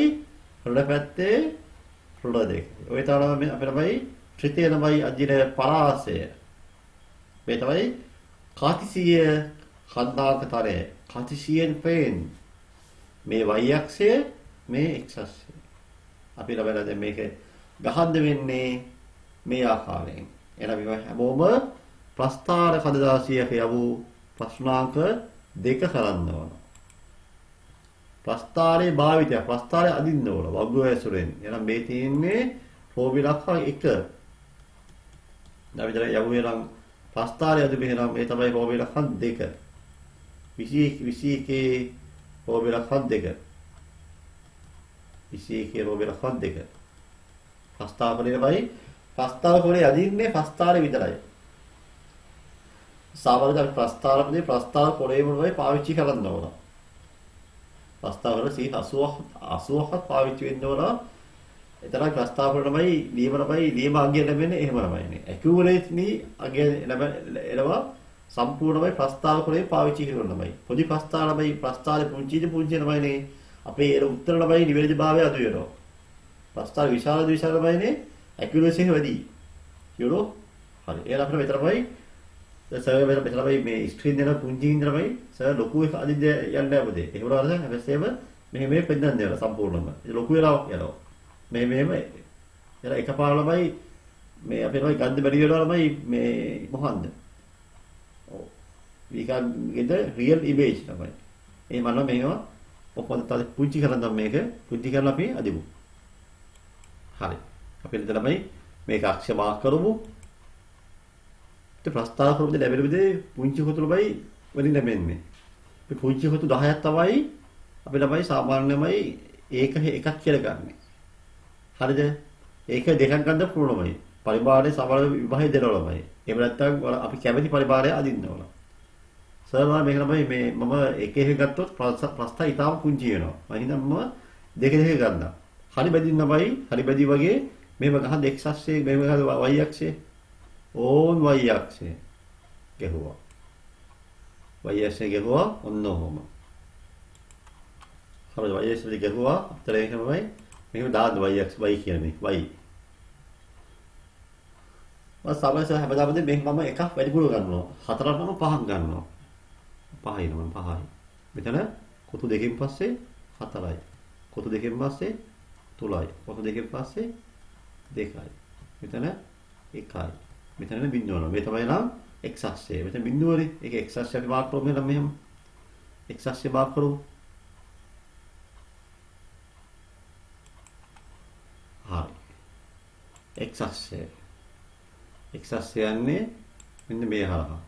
ඍණ පැත්තේ ඍණ දෙකයි. ඔය තමයි අපේ ළමයි ත්‍රිතේ ළමයි අදින පරාසය. මේ තමයි කාතිසීය කන්දාක තරය. කාතිසියන් පේන්. මේ y අක්ෂය මේ x අක්ෂය. අපි ළමයි දැන් මේක ගහන්න වෙන්නේ මේ ආකාරයෙන්. එහෙනම් මේ හැමෝම ප්‍රස්ථාර කඩදාසියක යවු ප්‍රශ්නාංක 2 කරන්න ඕන. ප්‍රස්ථාරයේ භාවිතය ප්‍රස්ථාරය අදින්න ඕන වග්ග ඇසුරෙන්. එහෙනම් මේ තියෙන්නේ රෝබිලක්ෂ 1. දැන් විතර යවුවේ නම් ප්‍රස්ථාරය අදින්නේ නම් මේ තමයි රෝබිලක්ෂ 2. 21 රෝබිලක්ෂ 2. 21 රෝබිලක්ෂ 2. ප්‍රස්ථාරයේයි ප්‍රස්ථාරයේ අදින්නේ ප්‍රස්ථාරය විතරයි. සාමාන්‍යයෙන් ප්‍රස්ථාරපදී ප්‍රස්ථාර පොරේම වගේ පාවිච්චි කරන්න ඕන. ප්‍රස්ථාවල 80ක් පාවිච්චි වෙන්න ඕන. එතරම් ප්‍රස්ථාවල තමයි නියම අගය ලැබෙන්නේ එහෙම ළමයිනේ. ඇකියුරේට්ලි අගය එනවා සම්පූර්ණමයි ප්‍රස්ථාව කරේ පාවිච්චි කරන ළමයි. පොඩි ප්‍රස්ථාව ළමයි ප්‍රස්ථාවේ පුංචි ළමයිනේ. අපේ ඒ උත්තර ළමයි නිවැරදිභාවය අඩු වෙනවා. ප්‍රස්ථාව විශාල ළමයිනේ ඇකියුරේසි එක වැඩි. යුරෝ හරි. ඒ අපිට විතරමයි සර් මෙතනයි මේ ස්ක්‍රීන් දෙන පුංචි ඉඳලාමයි සර් ලොකු එක අදින්න යන්නේ නැහැ පුතේ. ඒක උනාද හැබැයි මෙහෙම පෙන්නන්න දෙනවා සම්පූර්ණයෙන්ම. ඒක ලොකු වෙලා යනවා. මෙහෙම එලා එකපාරමයි මේ අපේ නෝයි ගන්න බැරි වෙලාවමයි මේ මොහොන්ද. ඔව්. we can get the real image තමයි. ඒ මම මේව ඔක්කොම තව පුංචි කරන් මේක පුංචි කරලා අපි අදිමු. හරි. අපි එතනමයි මේක අක්ෂ මාක් කරමු. ප්‍රස්ථාර කරුමේ ලැබෙන විදිහේ පුංචි කොතුලමයි වලින් ලැබෙන්නේ. මේ පුංචි කොතු 10ක් තමයි අපි ළමයි සාමාන්‍යමයි ඒක එකක් කියලා ගන්න. හරිද? ඒක දෙකක් ගන්න පුළුවන්මයි. පරිබාරයේ සමාන විභාගය දෙනවලමයි. එහෙම නැත්නම් අපි කැමති පරිබාරය අදින්න ඕන. සර් මේක තමයි මේ මම එක එක ගත්තොත් ප්‍රස්ථා ඉතාම පුංචි වෙනවා. මම හිතන්නේ මම දෙක ගන්නවා. හරි බැදින්නමයි හරි බැදි වගේ මේව ගහන x අක්ෂයේ මේව ගහන y අක්ෂයේ ඕන් y අක්ෂය ගැහුවා. y අක්ෂය ගැහුවා ඔන්න ඔහොම. හරිද y අක්ෂය ගැහුවා අතර එකමයි මෙහෙම දාන්න y අක්ෂ y කියන්නේ y. මම සමහරවිට හැමදාම මේක මම එකක් වැඩිපුර ගන්නවා. හතරක් මම පහක් ගන්නවා. පහයි නම පහයි. මෙතන කොටු දෙකකින් පස්සේ හතරයි. කොටු දෙකකින් පස්සේ තුනයි. කොටු දෙකකින් පස්සේ දෙකයි. මෙතන එකයි. මෙතන බිඳුවන. මේ තමයි නම් x අක්ෂය. මෙතන බිඳුවනේ. ඒක x අක්ෂය අපි මාක් කරමු මෙහෙම. x අක්ෂය මාක් කරමු. හරි. x අක්ෂය. x අක්ෂය යන්නේ මෙන්න මේ හරහා.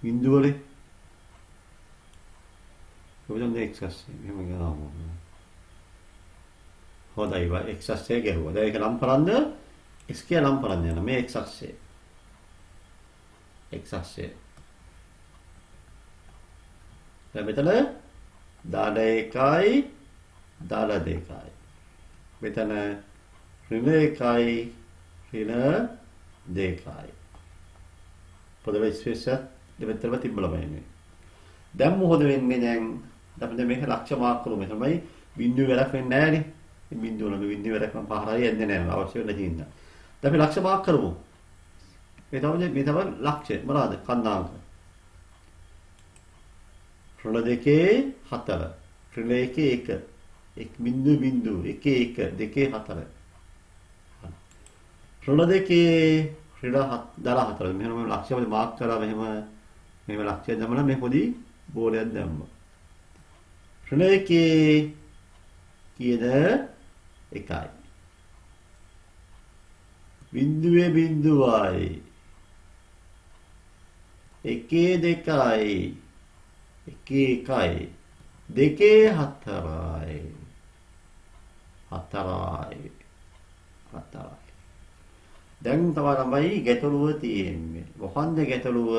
බිඳුවනේ. කොහොමද x අක්ෂය? මෙහෙම ගාමු. හොඳයි බා x අක්ෂය ගැහුවා. දැන් ඒක නම් කරන්න x කියලා නම් කරන්න යන මේ x අක්ෂය. x අක්ෂය. දැන් මෙතන දාඩ 1යි දාඩ 2යි. මෙතන ඍණ 1යි ඍණ 2යි. පොදවේ ස්පේස් එක දෙපැත්තම තිබ්බලමයි. දැන් මොකද වෙන්නේ දැන්? අපි මේක ලක්ෂ මාක් කරමු. මේ තමයි බිඳුව වැඩක් වෙන්නේ නැහැ නේ. බිඳුව නම් බිඳුව වැඩක් නම් පහරයි යන්නේ නැහැ. අවශ්‍ය වෙන දෙයක් නෑ. දැන් අපි ලක්ෂ මාක් කරමු. මේ තමයි ලක්ෂය. මොනවාද? කන්දාංක. ඍණ 2 4. ඍණ 1 1. බිඳුව 1 1 2 4. ඍණ 2 දාලා හතර. මෙහෙම ලක්ෂ්‍ය මාක් කරලා මෙහෙම ලක්ෂ්‍ය දැම්මම මේ පොඩි බෝලයක් දැම්මා. ඍණ එකේ කීයද? 1යි. බිඳුවේ බිඳුවයි. එකේ 2යි. එකේ 1යි. දෙකේ 4යි. 4යි. 4යි. දැන් තමයි ගැටලුව තියෙන්නේ. මොකන්ද ගැටලුව?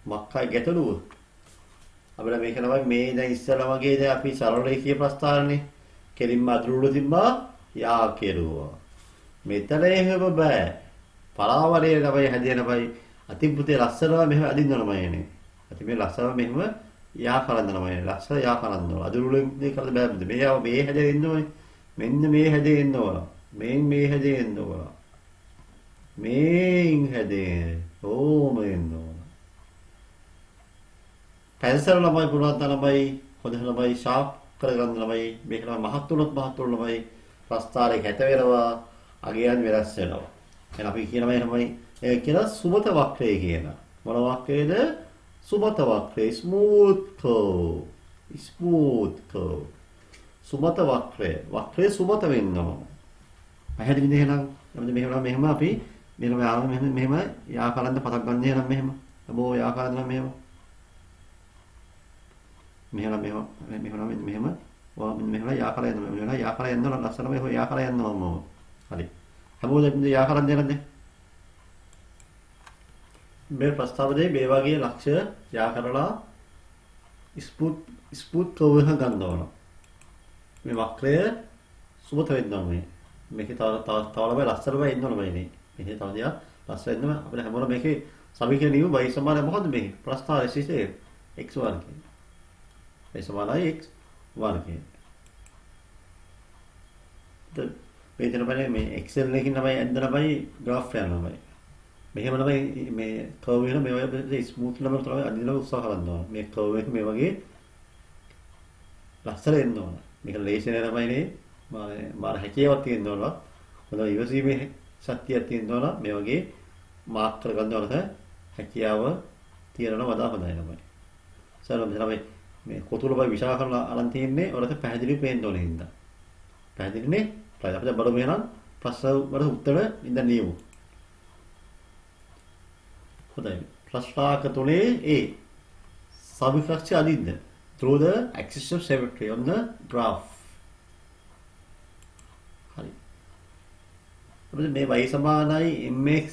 මක්කයි ගැටලුව? අපිට මේක තමයි මේ දැන් ඉස්සෙල්ලා වගේ දැන් අපි සරල රේඛීය ප්‍රස්ථාරනේ. කෙලින්ම අතුරුළු තිබ්බා යා කෙරුවා. මෙතන එහෙම බෑ. පරාවරයේ තමයි හැදෙනවයි අතිපුතේ ලස්සනව මෙහෙම අදින්නමයිනේ. අති මේ ලස්සනව මෙහෙම යා කරන්දනමයි. ලස්සන යා කරන්නවා. අතුරුළු දෙක කරලා බෑද? මේ හැදෙන්න ඕනේ. මෙන්න මේ හැදෙන්න ඕන. මේ හැදෙන්න ඕන. මේන් හැදෙන්න ඕම ඕන. පැන්සල් ළමයි පුරාත් ළමයි හොඳ ළමයි ෂාප් කරගන්න ළමයි මේක තමයි මහත් වුණොත් ළමයි ප්‍රස්ථාරේ හැට වෙනවා අගයන් වෙනස් වෙනවා. එහෙනම් අපි කියනවා එහෙමයි ඒක කියලා සුමත වක්‍රය කියන. මොන වක්‍රයේද? සුමත වක්‍රය. Smooth curve. Smooth curve. සුමත වක්‍රය. වක්‍රය සුමත වෙනවා. පැහැදිලිද එහෙනම්? මෙහෙම අපි මෙහෙම යා කරන්න පටන් ගන්න එහෙනම් මෙහෙම. අබෝ යා කරන්න මෙහෙම. මෙහෙම යා කරලා යනවා. මෙහෙම යා කරලා යනවා ලස්සනම ඒක යා කරලා යනවා. හරි. හැමෝටම යා කරන් දෙන්නද? මේ ප්‍රස්තාවයේ මේ වගේ ලක්ෂ්‍ය යා කරලා ස්පූට් කර්ව් එක ගන්න ඕන. මේ වක්‍රය සුමත වෙන්න ඕනේ. මේකේ තව ළමයි ලස්සනම ඉන්න ඕනේ නේ. මේකේ තව දියා ලස්සන ඉන්නම අපිට හැමෝම මේකේ සමීකරණ නියම y සමාන මොකද්ද මේ? ප්‍රස්තාවයේ සිටේ x වර්ගය. y සමානයි x වර්ගය. මේ මේ Excel එකකින් තමයි ඇඳනමයි graph යනමයි. මෙහෙම තමයි මේ curve එක මේ වගේ ස්මූත් නම තමයි අදින්න උත්සාහ කරනවා. මේ curve එක මේ වගේ ලස්සන එන්න ඕන. මේක ලේසියෙන් තමයි නේ. මාර හැකියාවක් තියෙන්න ඕන. හොඳ ඉවසීමේ ශක්තියක් තියෙන්න ඕන. මේ වගේ මාක් කරගන්න ඕනක හැකියාව තියෙනවා වඩා හොඳයි නමයි. සරලව තමයි මේ කොතුල බයි විශාල කරලා අරන් තියන්නේ ඔරත පැහැදිලිව පේන්න ඕනේ හින්දා. පැහැදිලිනේ? අපිට බලමු එහෙනම් ප්‍රශ්න වල උත්තර ඉඳන් නියමු. හොඳයි. ප්‍රශ්නාක තුනේ A. සමීකරණය අදින්න. Through the axis of symmetry on the graph. හරි. අපිට මේ y සමානයි mx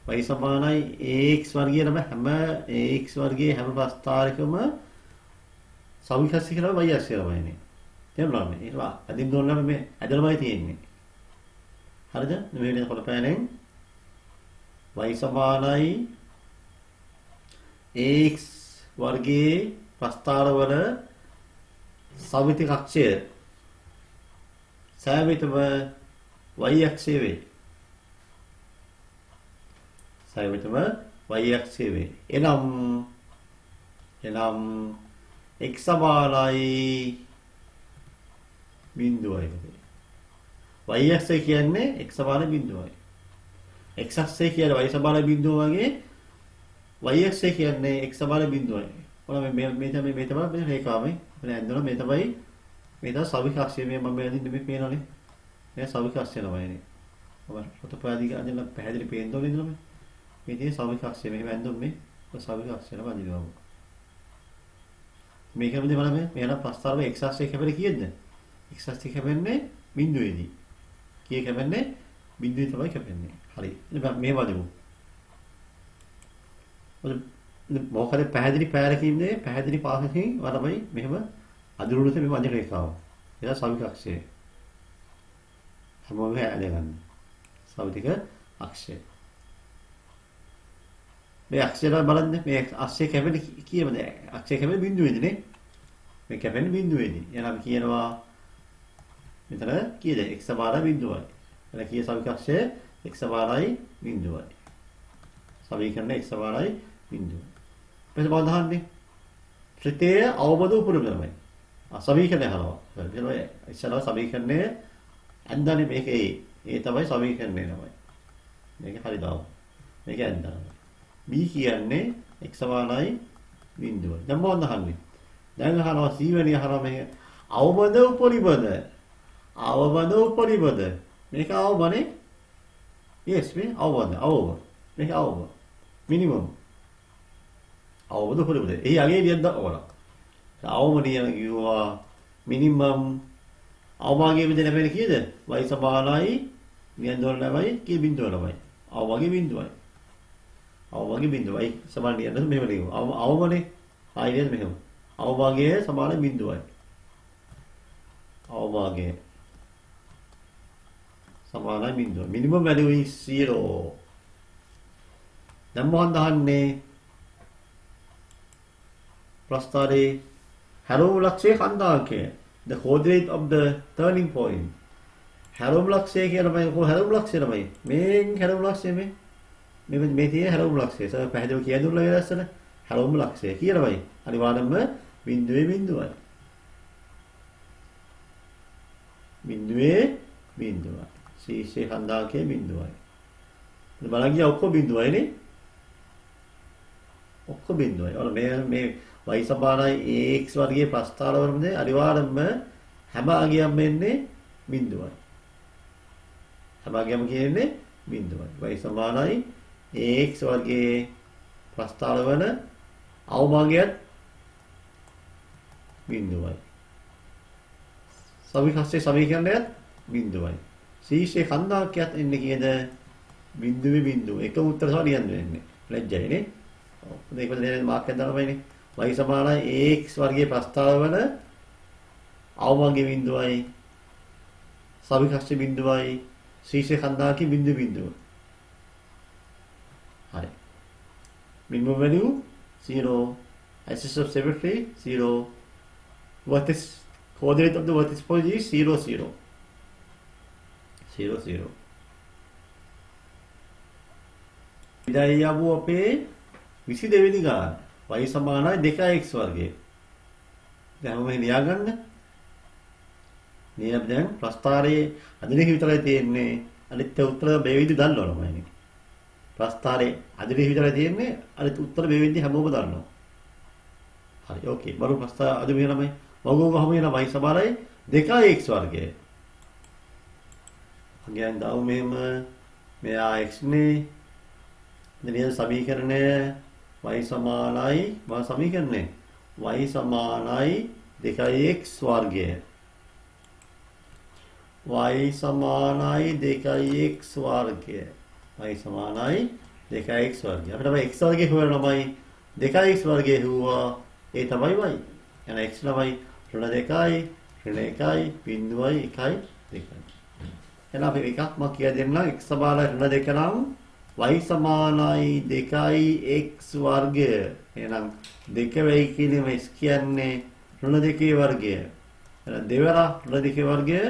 y සමානයි ax වර්ගය නම් හැම ax වර්ගයේ හැම ප්‍රස්ථාරයකම සමීකරණය කරලා y අක්ෂය ළමයිනේ. තේරුණාද? ඒක අදින්න ඕන නම් මේ ඇදලාමයි තියෙන්නේ. හරිද? මේ වෙන කොටපෑනෙන් y සමානයි ax වර්ගයේ ප්‍රස්ථාරවල සමමිති කක්ෂය සෑම විටම y අක්ෂය වේ. සෑම විටම y අක්ෂය වේ. එනම් x සමානයි බිඳුවයි. y අක්ෂය කියන්නේ x සමාන බිඳුවයි. x අක්ෂය කියන්නේ y සමාන බිඳුව වගේ y අක්ෂය කියන්නේ x සමාන බිඳුවයි. ඔන්න මේ තමයි මේ රේඛාවයි. මේ ඇඳුන මේ තමයි සවික අක්ෂය මේ මම ඇඳින්නේ මේ පේනවනේ. මේ සවික අක්ෂය නමයිනේ. ඔබ පොතපෑදී අඳින්න පැහැදිලි පේන්න ඕනේ නේද? මේ තියෙන සවික අක්ෂය මෙහෙම ඇඳුම් මේ සවික අක්ෂය නම අඳිනවා. මේකෙන්ද බලන්න මේ යන ප්‍රස්තාරයේ x අක්ෂය කැපෙන්නේ කීයද? x අක්ෂය කැපෙන්නේ බිඳුවේදී. කීය කැපෙන්නේ? බිඳුවේ තමයි කැපෙන්නේ. හරි. මේ වදිමු. මොකද පැහැදිලි පෑරකින්නේ පැහැදිලි පාසකින් වරමයි මෙහෙම අඳුරුණුත මේ වදින රේඛාව. ඒක සවික අක්ෂය. හැමෝම ඇදගන්න. සවික අක්ෂය. මේ අක්ෂය බලන්න මේ අක්ෂය කැපෙන්නේ කීයද? අක්ෂය කැපෙන්නේ බිඳුවේදී නේ. මේ කැපෙන්නේ බිඳුවේදී. එහෙනම් අපි කියනවා මෙතන කීයද? x සමාන බිඳුවයි. එන කීය සවික අක්ෂය x සමානයි බිඳුවයි. සමීකරණය x සමානයි බිඳුවයි. මෙතන මොකක්ද අහන්නේ? ත්‍රිතේය අවබෝධ උපුරම තමයි. සමීකරණය අහනවා. ඉතින් ඉස්සරහ සමීකරණය ඇඳන්නේ මේකේ ඒ තමයි සමීකරණය තමයි. මේක හරි දාමු. මේක ඇන්දා. b කියන්නේ x සමානයි 0. දැන් මොනවද අහන්නේ? දැන් අහනවා c වෙනි අහනවා මේක අවබද උපරිබද. අවබද උපරිබද. මේක අවබනේ. yes මේ අවබද. අවබ. මේක අවබ. මිනිමම්. අවබද උපරිබද. එහි අගේ ලියන්න ඕන. අවමනියන කිව්වා මිනිමම් අවභාගයේ විදිහ ලැබෙන කීයද? y සමානයි නියන්දෝල ළමයි කී බිඳුව ළමයි. අවභාගයේ බිඳුවයි. අවභාගයේ බිඳුවයි සමාන නියන්දෝල මෙහෙම ලියමු. අවමනේ ආයෙත් මෙහෙම. අවභාගයේ සමාන බිඳුවයි. අවභාගයේ සමානයි බිඳුව. Minimum value is 0. දැන් මොකක්ද අහන්නේ? ප්‍රස්තාරේ හැරෝම ලක්ෂයේ කන්දාංකය. The coordinate of the turning point. හැරෝම ලක්ෂය කියලා මම කොහොම හැරෝම ලක්ෂය ළමයි. මේ හැරෝම ලක්ෂය මේ තියෙන හැරෝම ලක්ෂය. සර් පැහැදිලිව කිය දුන්නා ඒ දැස්සන හැරෝම ලක්ෂය කියලාමයි. අනිවාර්යයෙන්ම බිඳුවේ බිඳුවයි. බිඳුවේ බිඳුවයි. ශීර්ෂයේ කන්දාංකයේ බිඳුවයි. බලන්න ගියා ඔක්කොම බිඳුවයිනේ. ඔක්කොම බිඳුවයි. ඔන්න මේ y සමානයි ax වර්ගයේ ප්‍රස්ථාර වර්ගයේ අනිවාර්යයෙන්ම හැම අගයක්ම එන්නේ බිඳුවයි. හැම අගයක්ම කියන්නේ බිඳුවයි. y සමානයි ax වර්ගයේ ප්‍රස්ථාර වන අවභාගයත් බිඳුවයි. සවිකස්සේ සමීකරණයත් බිඳුවයි. ශීර්ෂයේ කන්දාංකයත් එන්නේ කීයද? බිඳුවේ බිඳුව. එකම උත්තර සම ලියන්න වෙන්නේ. ලැජ්ජයිනේ. ඔව්. මේක දෙන්නේ මාක් එකක් දානමයිනේ. y සමානයි ax වර්ගයේ ප්‍රස්ථාර වන අවභාගයේ බිඳුවයි. සවිකස්සේ බිඳුවයි. ශීර්ෂයේ කන්දාංකයේ බිඳුව. හරි. minimum value 0. axis of symmetry 0. vertex coordinate of the vertex point is 0 0. 0 0. ඉතින් යමු අපේ 22 වෙනි ගාන. y සමානයි 2x වර්ගය. දැන් මම ලියාගන්න. මේ දැන් ප්‍රස්ථාරයේ අදිනෙක විතරයි තියෙන්නේ. අනිත් උත්තර මේ විදිහ දන්නවනේ මම. ප්‍රස්ථාරයේ අදිනෙක විතරයි තියෙන්නේ. අනිත් උත්තර මේ විදිහ හැමෝම දන්නවා. හරි ඕකේ. බරු ප්‍රස්ථාර අද මේ ළමයි. වගෝ ගහම වෙන y සමානයි 2x වර්ගය. අගයන් දාමු මෙහෙම මෙයා x නේ. දැන් සමීකරණය y සමානයි මා සමීකරණය y සමානයි 2x වර්ගය. y සමානයි 2x වර්ගය. y සමානයි 2x වර්ගය. අපිට මේ x වර්ගය හොයනමයි 2x වර්ගය හුවා ඒ තමයි y. එහෙනම් x ළමයි ඍණ 2යි ඍණ 1යි බිඳුවයි 1යි 2යි. එහෙනම් අපි එකක් මම කියලා දෙන්නම් x සමානයි ඍණ 2 නම් y සමානයි 2x වර්ගය. එහෙනම් 2 වෙයි කියන්නේ x කියන්නේ ඍණ 2 වර්ගය. එහෙනම් දෙවරක් ඍණ 2 වර්ගය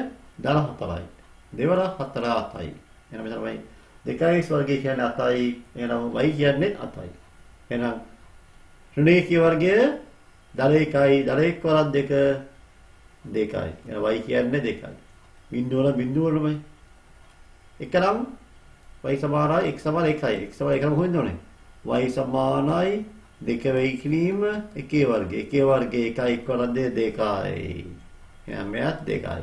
14යි. දෙවරක් 4 8යි. එහෙනම් මෙතන තමයි 2x වර්ගය කියන්නේ 8යි. එහෙනම් y කියන්නේ 8යි. එහෙනම් ඍණ 2 වර්ගය 11යි. 11 වරක් 2 2යි. එහෙනම් y කියන්නේ 2යි. බිඳුවලමයි. එකනම් y සමානයි x සමාන 1යි. x සමාන 1 නම් හොයන්න ඕනේ. y සමානයි 2 වෙයි කිරීම 1 වර්ගය. 1 වර්ගය 1යි 1 වරක් 2යි. එහෙනම් මෙයත් 2යි.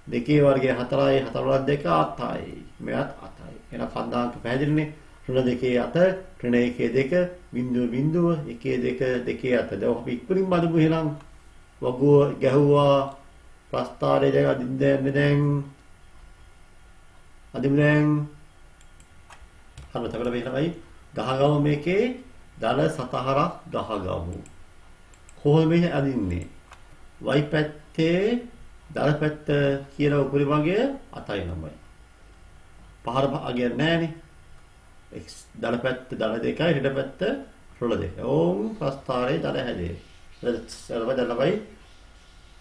2 වර්ගය 4යි 4 වරක් 2 8යි. මෙයත් 8යි. එහෙනම් කන්දාංක පැහැදිලිනේ. ඍණ 2 8 ඍණ 1 2 බිඳුව බිඳුව 1 2 2 8. දැන් අපි ඉක්මනින් බලමු එහෙනම් වගුව ගැහුවා ප්‍රස්ථාරය දැන් අදින්න දැන් හරි තවල මෙහෙමයි ගහගමු මේකේ දල සතහරක් ගහගමු. කොහොමද මේ අදින්නේ? y පැත්තේ දල පැත්ත කියන උපරි භාගය 8යි ළමයි. පහර භාගය නැහැනේ. x දල පැත්ත දල 2යි හෙට පැත්ත රුල 2. ඕම් ප්‍රස්ථාරයේ දල හැදේ. ළමයි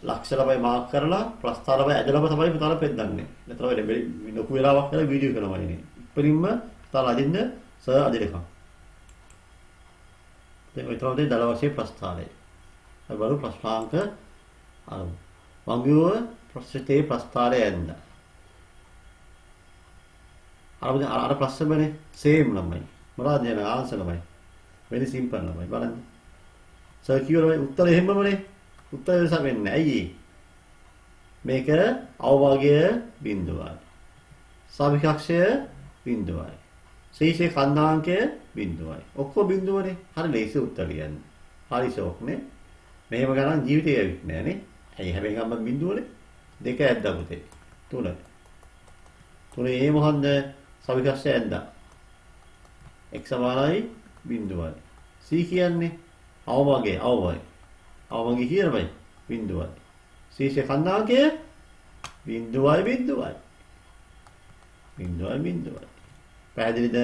ලක්ෂ ළමයි මාක් කරලා ප්‍රස්ථාර ළමයි ඇදලම තමයි පුතාලා පෙන්නන්නේ. නැත්නම් වෙන්නේ ලොකු වෙලාවක් කරලා වීඩියෝ කරනවා ඉන්නේ. ඉතින්ම පුතාලා අදින්න සර් අදිනකම්. දැන් ඔය තමයි දල වශයෙන් ප්‍රස්ථාරය. අපි බලමු ප්‍රස්ථාංක අරමු. වංගුව ප්‍රස්ථිතේ ප්‍රස්ථාරය ඇඳ. අර ප්‍රශ්නවනේ සේම් ළමයි. මොනවද යන ආන්සර් ළමයි. very simple ළමයි බලන්න. සර් කියවල උත්තර එහෙමමනේ. උත්තර වෙනස වෙන්නේ. ඇයි මේක අවභාගය බිඳුවයි. සාපේක්ෂය බිඳුවයි. ශීර්ෂයේ කන්දාංකය බිඳුවයි. ඔක්කොම බිඳුවනේ. හරි ලේසි උත්තර ලියන්න. හරි ෂෝක්නේ. මෙහෙම ගණන් ජීවිතේ ඇවිත් නෑනේ. ඇයි හැබැයි ගම්ම බිඳුවනේ. දෙක ඇද්දා පුතේ. තුන. තුනේ ඒ මොහොන්ද සාපේක්ෂය ඇද්දා. x සමානයි බිඳුවයි. c කියන්නේ අවභාගය අවභාගය. අවභාගය කියනමයි බිඳුවයි. ශීර්ෂයේ කන්දාංකය බිඳුවයි බිඳුවයි. බිඳුවයි බිඳුවයි. පැහැදිලිද?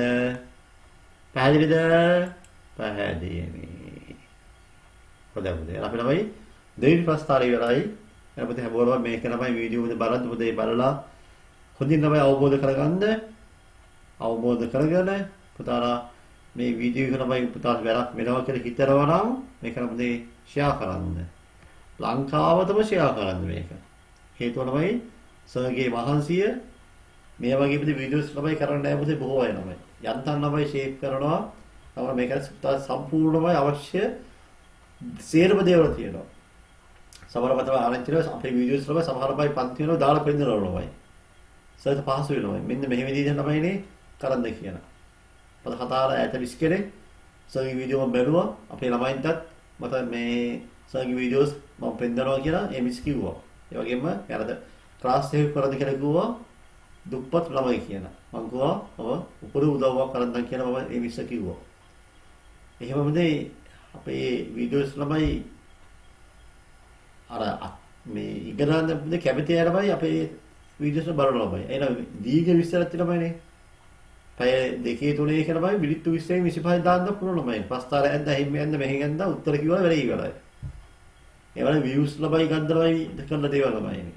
පැහැදිලිද? පැහැදිලි. හොඳයි පුතේ. අපි ළමයි දෙවෙනි ප්‍රස්තාරය ඉවරයි. අපිට හැමෝම මේක තමයි වීඩියෝ එක බලද්දි පුතේ බලලා හොඳින් තමයි අවබෝධ කරගන්න. අවබෝධ කරගෙන පුතාලා මේ වීඩියෝ එක තමයි පුතාලා වැරක් වෙනවා කියලා හිතනවා නම් මේක පුතේ ෂෙයා කරන්න. ලංකාවතම ෂෙයා කරන්න මේක. හේතුව තමයි සර්ගේ මහන්සිය මේ වගේ වීඩියෝස් තමයි කරන්න යන්නේ බොහෝ අය තමයි. යන්තම් තමයි ෂේප් කරනවා. තමයි මේක සම්පූර්ණම අවශ්‍ය සේරම දේවල් තියෙනවා. සමහර මතව ආරංචිල අපේ වීඩියෝස් වල සමහර බයි පන්ති වෙනවා දාලා පෙන්නනවලුමයි. සර්ට පහසු වෙනවා. මෙන්න මෙහෙම විදිහට තමයිනේ කරන්න කියන. පද හතාර ඇත විස්කරේ සර්ගේ වීඩියෝ මම බැලුවා. අපේ ළමයින්ටත් මට මේ සර්ගේ වීඩියෝස් මම පෙන්නනවා කියලා ඒ මිස් කිව්වා. ඒ වගේම යාරද ක්ලාස් එක කරද කියලා කිව්වා. දුප්පත් ළමයි කියන. මම කිව්වා ඔබ උපුරු උදව්වක් කරන්න කියලා මම ඒ මිස් කිව්වා. එහෙමමදී අපේ වීඩියෝස් ළමයි අර මේ ඉගෙන ගන්න කැමති අය ළමයි අපේ වීඩියෝස් බලන ළමයි. එහෙනම් දීර්ඝ විස්තරත් ළමයිනේ. පැය දෙකේ තුනේ කියලා බයි මිනිත්තු 20න් 25 දාන්න පුළුවන් ළමයි. ප්‍රස්තාර ඇද්ද එහෙම යන්න මෙහෙන් යන්න උත්තර කිව්වා වැඩේ ඉවරයි. ඒ වගේ views ළමයි ගන්න ළමයි කරන දේවල් ළමයිනේ.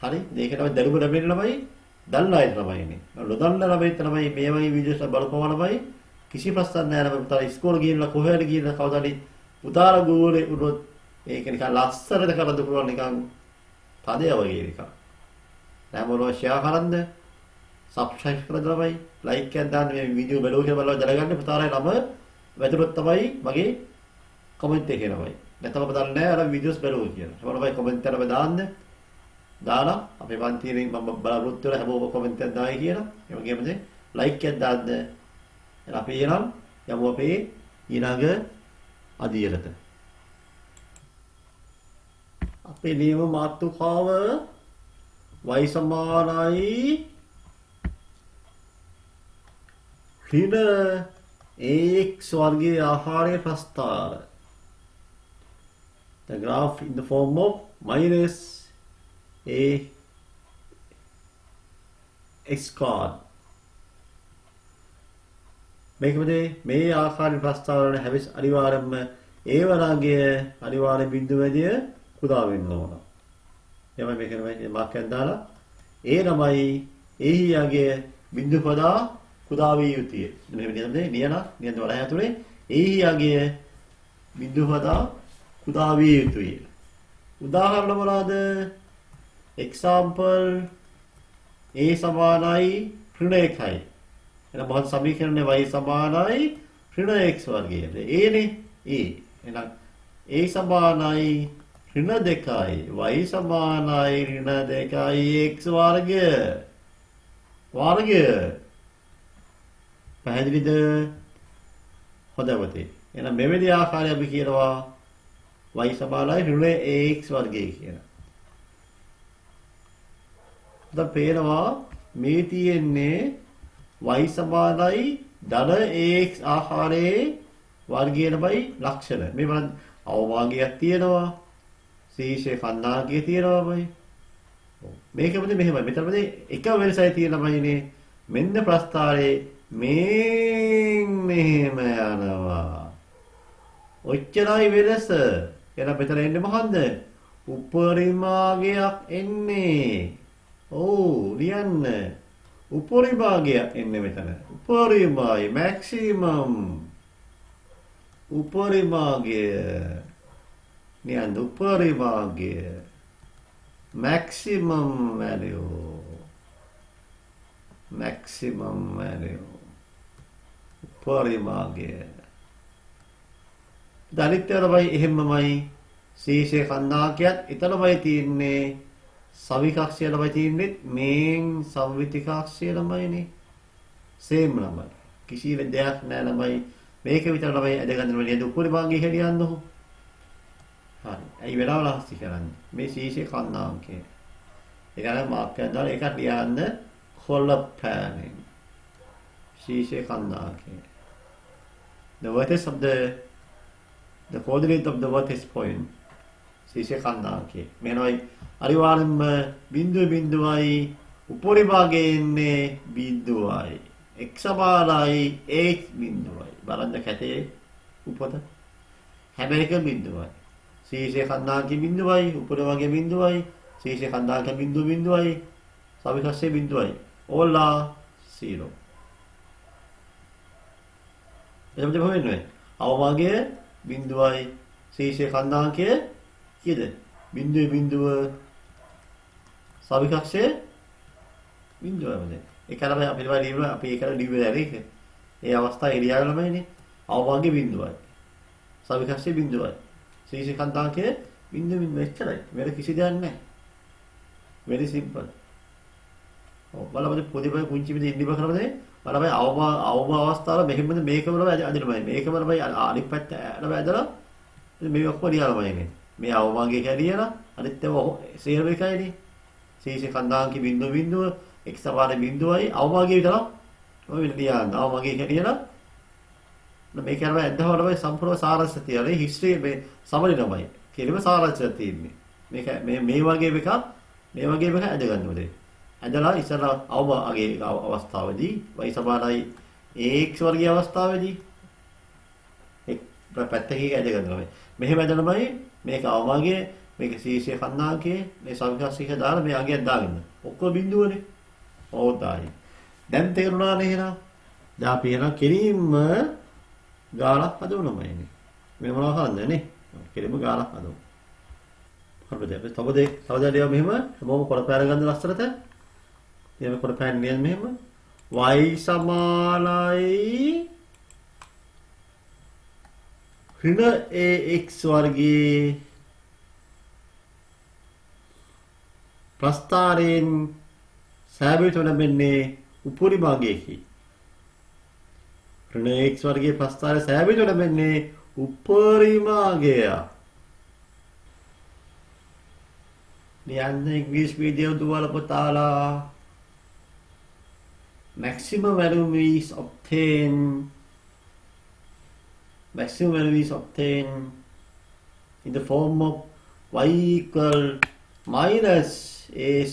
හරි මේක තමයි දරුව ලැබෙන ළමයි දන්න අය ළමයිනේ. නොදන්න ළමයි තමයි මේ වගේ වීඩියෝස් බලපුවා ළමයි කිසි ප්‍රශ්නයක් නැහැ ළමයි. පුතා ඉස්කෝලේ ගිහිල්ලා කොහෙද ගිහිල්ලා කවදාද පුතාලා ගෝලේ උනොත් ඒක නිකන් ලස්සනට කරන්න පුළුවන් නිකන් තදය වගේ නිකන්. දැන් මොනවා ෂෙයා කරන්න සබ්ස්ක්‍රයිබ් කරලා ළමයි ලයික් එකක් දාන්න මේ වීඩියෝ බලව කියලා බලව දැනගන්න පුතාලා නම වැදුනොත් තමයි මගේ කමෙන්ට් එකේ ළමයි. නැත්නම් ඔබ දන්නේ නැහැ අර වීඩියෝස් බලව කියලා. ඒ ළමයි කමෙන්ට් එකක් දාන්න. දාලා අපේ පන්තියේ මම බලාපොරොත්තු වෙලා හැමෝම කමෙන්ට් එකක් දායි කියලා. ඒ වගේම ලයික් එකක් දාන්න. අපි එනම් යමු අපේ ඊළඟ අදියරට. අපේ නියම මාතෘකාව y සමානයි ඍණ ax වර්ගයේ ආහාරයේ ප්‍රස්ථාර. The graph in the form of minus a x squared. මේ ආකාරයේ ප්‍රස්ථාර වල හැවිස් අනිවාර්යයෙන්ම ඒ වර්ගය අනිවාර්ය බිඳුවේදී කුදා වෙන්න ඕන. එමය මේකමයි මාක්කෙන් දාලා ඒ ළමයි එහි යගේ බිඳු පදා කුදා විය යුතුය. මෙහෙම නියද වල හැතුනේ එහි යගේ බිඳු පදා කුදා විය යුතුය. උදාහරණ මොනවාද? example a සමානයි ඍණ 1යි. එහෙනම් මොහොත සමීකරණය y සමානයි ඍණ x වර්ගය. a නේ a. එහෙනම් a සමානයි ඍණ 2යි y සමානයි ඍණ 2යි x වර්ගය. පැහැදිලිද? හොඳයි. එහෙනම් මෙවැනි ආකාරය අපි කියනවා y සමානයි ඍණ ax වර්ගය කියලා. දැන් පේනවා මේ තියෙන්නේ y සමානයි ධන ax ආකාරයේ වර්ගයටමයි ලක්ෂණ. මේ බලන්න අවභාගයක් තියෙනවා. ශීර්ෂයේ කන්දාංකය තියෙනවාමයි. මේකෙමද මෙහෙමයි. මෙතනමද එක වෙනසයි තියෙනමයිනේ. මෙන්න ප්‍රස්ථාරයේ මෙහෙම යනවා. ඔච්චරයි වෙනස. එහෙනම් මෙතන එන්නේ මොකන්ද? උපරිමාගයක් එන්නේ. ඔව් ලියන්න. උපරිමාගයක් එන්නේ මෙතන. උපරිමයි මැක්සිමම්. උපරිමාගය නියඳ උපරිමාගය maximum value. maximum value උපරිමාගය. දරිත්‍යරමයි එහෙමමයි ශීර්ෂයේ කන්නාකයත් ඊතරමයි තියෙන්නේ සවිකක්ෂය ළමයි තියෙන්නේ මේන් සංවිතිකාක්ෂය ළමයිනේ සේම් ළමයි කිසි දෙයක් නෑ ළමයි මේක විතර ළමයි අදගන්න නේද උපරිමාගය හැලියන්නකො. හරි. ඇයි වෙලාව ලහස්ති කරන්නේ? මේ ශීර්ෂයේ කන්නාංකය. ඒකනම් මාක් එකක් දාලා ඒකට ලියන්න කොළපෑනෙන්. ශීර්ෂයේ කන්නාංකය. The vertex of the coordinate of the vertex point. ශීර්ෂයේ කන්නාංකය. මෙනොයි අනිවාර්යෙන්ම බිඳුවයි උපරිභාගයේ ඉන්නේ බිඳුවයි. x සමානයි x බිඳුවයි. බලන්න කැතේ උපත. හැබැයි එක බිඳුවයි. ශීර්ෂයේ කන්නාංකය බිඳුවයි උපරිභාගයේ බිඳුවයි. ශීර්ෂයේ කන්නාංකය බිඳුවයි. සවිකක්ෂයේ බිඳුවයි. ඕලා 0. එතකොට මොකෙන්නේ? අවභාගය බිඳුවයි ශීර්ෂයේ කන්නාංකය කීයද? බිඳුව සවිකක්ෂයේ බිඳුවයි. ඒක තමයි අපි ලියන අපි ඒකට ලියුවේ ඒක. ඒ අවස්ථාව එළියා ළමයිනේ. අවභාගය බිඳුවයි. සවිකක්ෂයේ බිඳුවයි. ශීර්ෂයේ කන්නාංකය බිඳුව එච්චරයි. වෙන කිසි දෙයක් නැහැ. very simple. බලන්න පොඩි බය කුංචි විදිහට ඉන්න බකරමනේ බලන්න අවම අවස්ථාවල මෙහෙමද මේකම තමයි අදිනමයි මේකම තමයි අනිත් පැත්ත නම ඇදලා මේ ඔක්කොම ලියලාමයිනේ මේ අවමගේ කැරියලා අනිත් ඒවා සේරම එකයිනේ ශීර්ෂ කන්දාංකි බිඳුව x සමාන බිඳුවයි අවමගේ විතර ඔය ලියන්න අවමගේ කැරියලා මේක කරලා ඇද්දම තමයි සම්පූර්ණ සාරාංශය තියලා හිස්ටරි මේ සමලිනමයි කියලාම සාරාංශය තියෙන්නේ මේක මේ වගේ එකක් මේ වගේ එකක් ඇද ගන්න ඕනේ ඇදලා ඉස්සරහ අවමගේ අවස්ථාවේදී y සමානයි ax වර්ගයේ අවස්ථාවේදී එක් පැත්තකින් ඇද ගන්නවා මෙහෙම ඇදනමයි මේක අවමගේ මේක ශීර්ෂයේ කන්නාංකයේ මේ සවිකක්ෂික දාලා මේ අගයක් දාගන්න ඔක්කොම බිඳුවනේ ඕතායි දැන් තේරුණා නේද දැන් අපි එන කෙලින්ම ගාලක් හදවනමයිනේ මේ මොනවා කරන්නේ නේ කෙලින්ම ගාලක් හදමු හරිද අපි තවදේ මෙහෙම හැමෝම කොරපෑර ගන්න ලස්සනට එහෙම කොරපෑන්නේ මෙහෙම y සමානයි ඍණ ax වර්ගයේ ප්‍රස්ථාරයෙන් සෑබීට ලැබෙන්නේ උපරිභාගයකි. ඍණ x වර්ගයේ ප්‍රස්ථාරය සෑබීට ලැබෙන්නේ උපරිභාගය. ලියන්න ඉංග්‍රීසි වීඩියෝ දුවල පුතාලා maximum value is obtained in the form of y equal minus a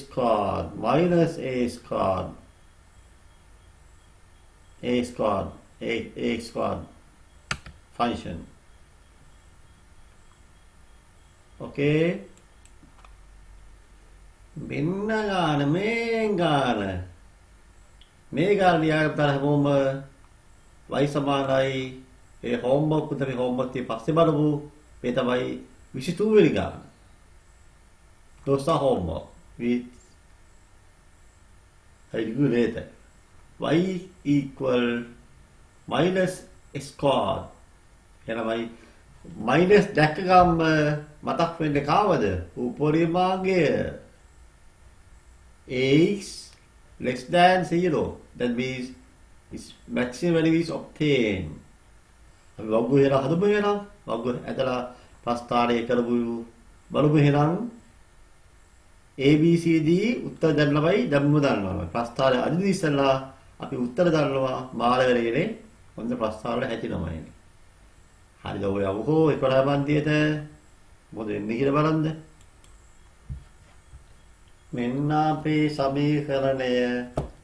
squared function. Okay. මෙන්න ගාන මේ ගාන ලියාගත්තා හැමෝම y සමානයි ඒ හෝම්වර්ක් උදේ හෝම්වර්ක් tie පස්සේ බලමු මේ තමයි 22 වෙනි ගාන those are homework with I do later y equal minus squared එනවයි minus දැක්ක ගම්ම මතක් වෙන්නේ කාවද උපරිමාගය x less than 0 that means its maximum value is obtained අපි වග්ගු හේලා හදමු එහෙනම් වග්ගු ඇදලා ප්‍රස්ථාරය කරමු බලමු එහෙනම් ABCD උත්තර දැන්නමයි ධම්ම දන්නවා ප්‍රස්ථාරය අදින් ඉස්සලා අපි උත්තර දන්නවා මාළවැලේ හොඳ ප්‍රස්ථාර වල හැටිනමයි හරිද ඔය අවුකෝ 11 පන්තියට මොකද වෙන්නේ කියලා බලන්න මෙන්න අපේ සමීකරණය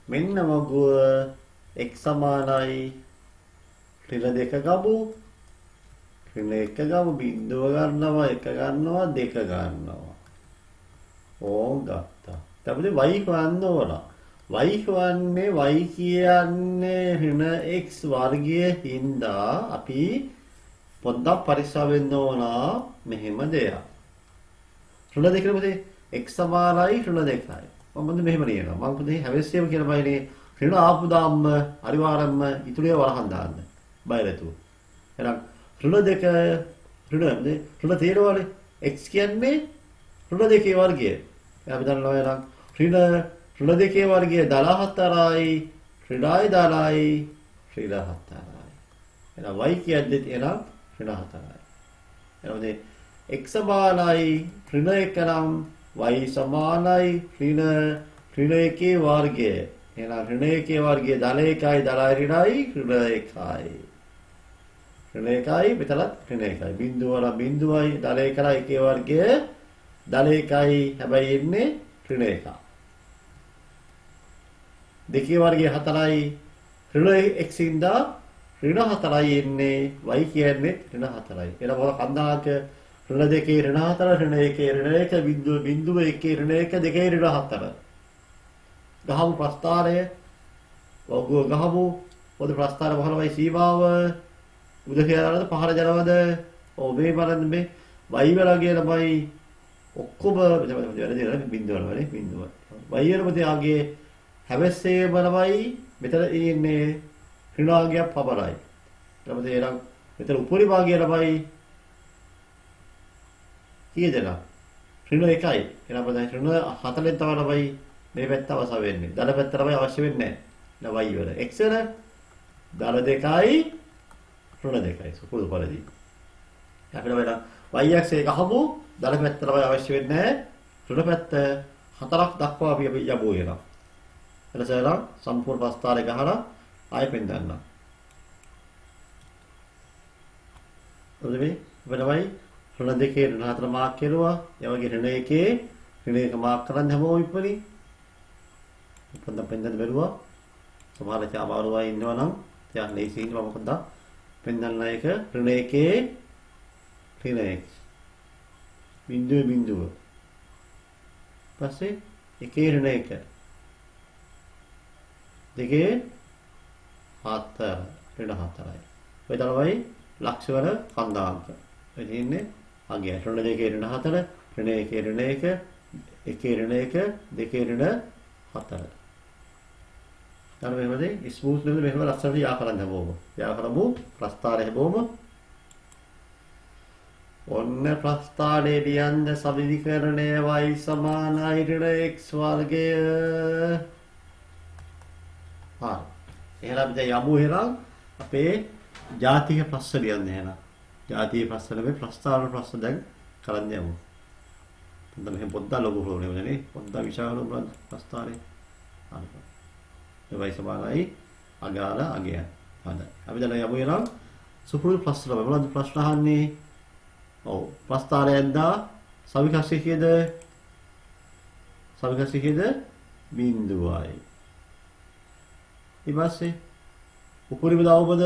මෙන්න වගුව x සමානයි ඍණ දෙක ගමු ඍණ එක ගමු බිඳුව ගන්නවා එක ගන්නවා දෙක ගන්නවා ඕම් ගත්තා ඊට y හොයන්න ඕන y හොයන්නේ y කියන්නේ ඍණ x වර්ගයේ හින්දා අපි පොඩ්ඩක් පරිස්සම් වෙන්න ඕන මෙහෙම දෙයක් ඍණ දෙකේ මොකද x සමානයි ඍණ දෙකයි මම මෙහෙම ලියනවා මම පුතේ හැවෙස්සෙම කියලා බයිනේ ඍණ ආපු දාම්ම අනිවාර්යයෙන්ම ඉතුරුේ වරහන් දාන්න. බයලතුව. එහෙනම් ඍණ දෙක ඍණ තියෙනවානේ. x කියන්නේ ඍණ දෙකේ වර්ගය. අපි දන්නවා එහෙනම් ඍණ දෙකේ වර්ගය 14යි ඍණයි 10යි ඍණ 4යි. එහෙනම් y කියන්නේ එහෙනම් ඍණ 4යි. එහෙනම් x සමානයි ඍණ 1 නම් y සමානයි ඍණ 1 වර්ගය. එහෙනම් ඍණ 1 වර්ගය 11යි 10යි ඍණයි ඍණ 1යි. ඍණ 1යි මෙතනත් ඍණ 1යි. බිඳුව නම් බිඳුවයි 11 1 වර්ගය 11යි හැබැයි එන්නේ ඍණ 1. දෙකේ වර්ගය 4යි ඍණ x ඉඳා ඍණ 4යි එන්නේ y කියන්නේ ඍණ 4යි. එහෙනම් මොකද කන්දාක ඍණ දෙකේ ඍණ 4 ඍණ 1 ඍණ 1 බිඳුව 1 ඍණ 1 දෙකේ ඍණ 4. ගහමු ප්‍රස්ථාරය. ඔග්ගුව ගහමු. පොදු ප්‍රස්ථාර බහලමයි සීමාව. උදේ පහර ජනවද? ඔව් මේ බලන්න මේ y වලගේ ළමයි ඔක්කොම වැරදි බිඳුව වලනේ බිඳුව. y වල තියාගේ හැබැස්සේම ළමයි මෙතන ඉන්නේ ඍණාංගයක් පමණයි. ඊට පස්සේ එනම් මෙතන උපරි භාගය ළමයි කීයද නම් ඍණ 1යි. එහෙනම් අපිට ඍණ 4ෙන් තමයි ළමයි මේ පැත්ත අවශ්‍ය වෙන්නේ. දල පැත්ත ළමයි අවශ්‍ය වෙන්නේ නැහැ. y වල x වල දල 2යි ඍණ 2යි. සුපුරුදු පරිදි. අපිට වෙන y axis එක ගහමු. දල පැත්ත ළමයි අවශ්‍ය වෙන්නේ නැහැ. ඍණ පැත්ත 4ක් දක්වා අපි යමු එනවා. එලසලා සම්පූර්ණ ප්‍රස්ථාරය ගහලා ආයෙ පෙන්නන්න. ඔතනදී වෙනවයි ඍණ දෙකේ ඍණ 4 මාක් කෙරුවා. ඒ වගේ ඍණ 1 ඍණ 1 මාක් කරන් හැමෝම ඉපරි. පෙන්නන්න බැලුවා. සමහර ච අමාරුවයි ඉන්නවා නම් දැන් ලේසි ඉන්නවා මොකද පෙන්නන්න එක ඍණ 1 ඍණ x බිඳුව පස්සේ 1 ඍණ 1 දෙකේ 4 ඍණ 4යි. ඔය තමයි ලක්ෂවල කන්දාංක. ඔය තියෙන්නේ අගය ඍණ දෙකේ ඍණ 4 ඍණ 1 ඍණ 1 1 ඍණ 1 2 ඍණ 4. දැන් මෙහෙමද ස්මූත් නෙමෙයි මෙහෙම ලස්සනට යා කරන්න හැමෝම. යා කරමු ප්‍රස්ථාරය හැමෝම. ඔන්න ප්‍රස්ථාරයේ ලියන්න සමීකරණය y සමානයි ඍණ x වර්ගය. හා එහෙනම් දැන් යමු එහෙනම් අපේ ජාතික ප්‍රශ්න ලියන්න එහෙනම්. ජාතික ප්‍රශ්න නෙමෙයි ප්‍රස්ථාර ප්‍රශ්න දැන් කරන්න යමු. දැන් මෙහෙම පොඩ්ඩක් ලොකු ප්‍රෝග්‍රෑම් එකනේ. පොඩ්ඩක් විශාල උඹ ප්‍රස්ථාරේ. හරි. y සමානයි අගාල අගය. හරි. අපි දැන් යමු එහෙනම් සුපුරුදු ප්‍රශ්න වල මොනවද ප්‍රශ්න අහන්නේ? ඔව් ප්‍රස්ථාරයෙන් දා සවිකක්ෂය කීයද? සවිකක්ෂය කීයද? බිඳුවයි. ඊපස්සේ උපරිම දාවපද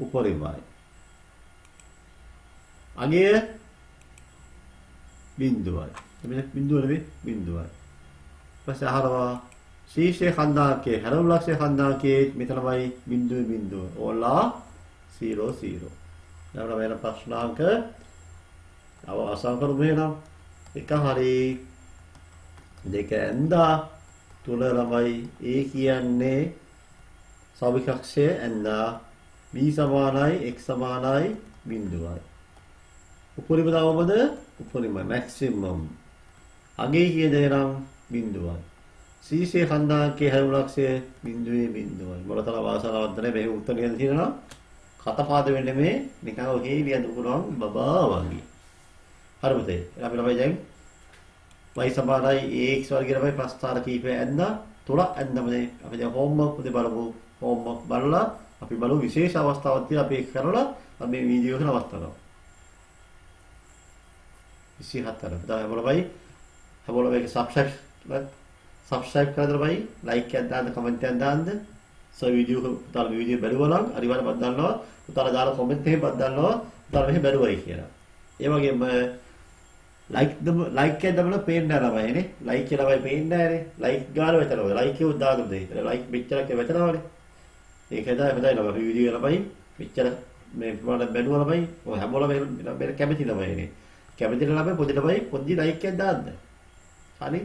උපරිමයි. අගය බිඳුවයි. එමෙන්න බිඳුව නෙවෙයි බිඳුවයි. ඊපස්සේ අහනවා ශීර්ෂයේ කන්දාංකයේ හැරවුම් ලක්ෂයේ කන්දාංකයේ මෙතනමයි බිඳුව. ඕලා 0 0. දැන් වෙන ප්‍රශ්නාංක අවසන් කරමු එහෙනම්. එක හරි දෙක ඇඳා තුන ළමයි a කියන්නේ සවිකක්ෂය ඇඳා b සමානයි x සමානයි බිඳුවයි. උපරිම දාවමද උපරිම මැක්සිමම්. අගේ කීයද එහෙනම් බිඳුවයි. ශීර්ෂයේ කන්දාංකයේ හැරවුම් ලක්ෂයේ බිඳුවයි. මොළතර වාසනාවන්ත නැහැ මේ උත්තර කියන තියෙනවා. කතපාද වෙන්නේ මේ නිකන් ඔහේ ලියන්න පුළුවන් බබා වගේ. හරිද? අපි ළමයි දැන් y සමානයි ax වර්ගය ළමයි ප්‍රස්ථාර කීපය ඇඳා තුනක් ඇඳම අපි දැන් හෝම්වර්ක් උදේ බලමු. හෝම්වර්ක් බලලා අපි බලමු විශේෂ අවස්ථාවක් තියලා අපි ඒක කරලා අපි මේ වීඩියෝ එක නවත්තනවා. 24. දැන් හැමෝම මේක සබ්ස්ක්‍රයිබ් කරලා බයි ලයික් එකක් දාන්න කමෙන්ට් එකක් දාන්න. සෝ වීඩියෝ පුතාලා මේ වීඩියෝ බැලුවා නම් අනිවාර්යයෙන් මම දන්නවා පුතාලා දාලා කමෙන්ට් එකේ මම දන්නවා පුතාලා මෙහෙ බැලුවයි කියලා. ඒ වගේම ලයික් එකක් දාලා පේන්නේ නැහැ නේ. ලයික් කියලා බයි පේන්නේ නැහැනේ. ලයික් ගාලා වෙතනවා. ලයික් එක උදාගන්න දෙයි. ලයික් මෙච්චරක් වෙතනවානේ. ඒකද හැමදාම වීඩියෝ ළමයි මෙච්චර මේ ප්‍රමාණය බැලුවා ළමයි ඔය හැමෝම මේ කැමති ළමයිනේ. කැමති ළමයි පොඩි ළමයි පොඩි ලයික් එකක් දාන්න. හරි.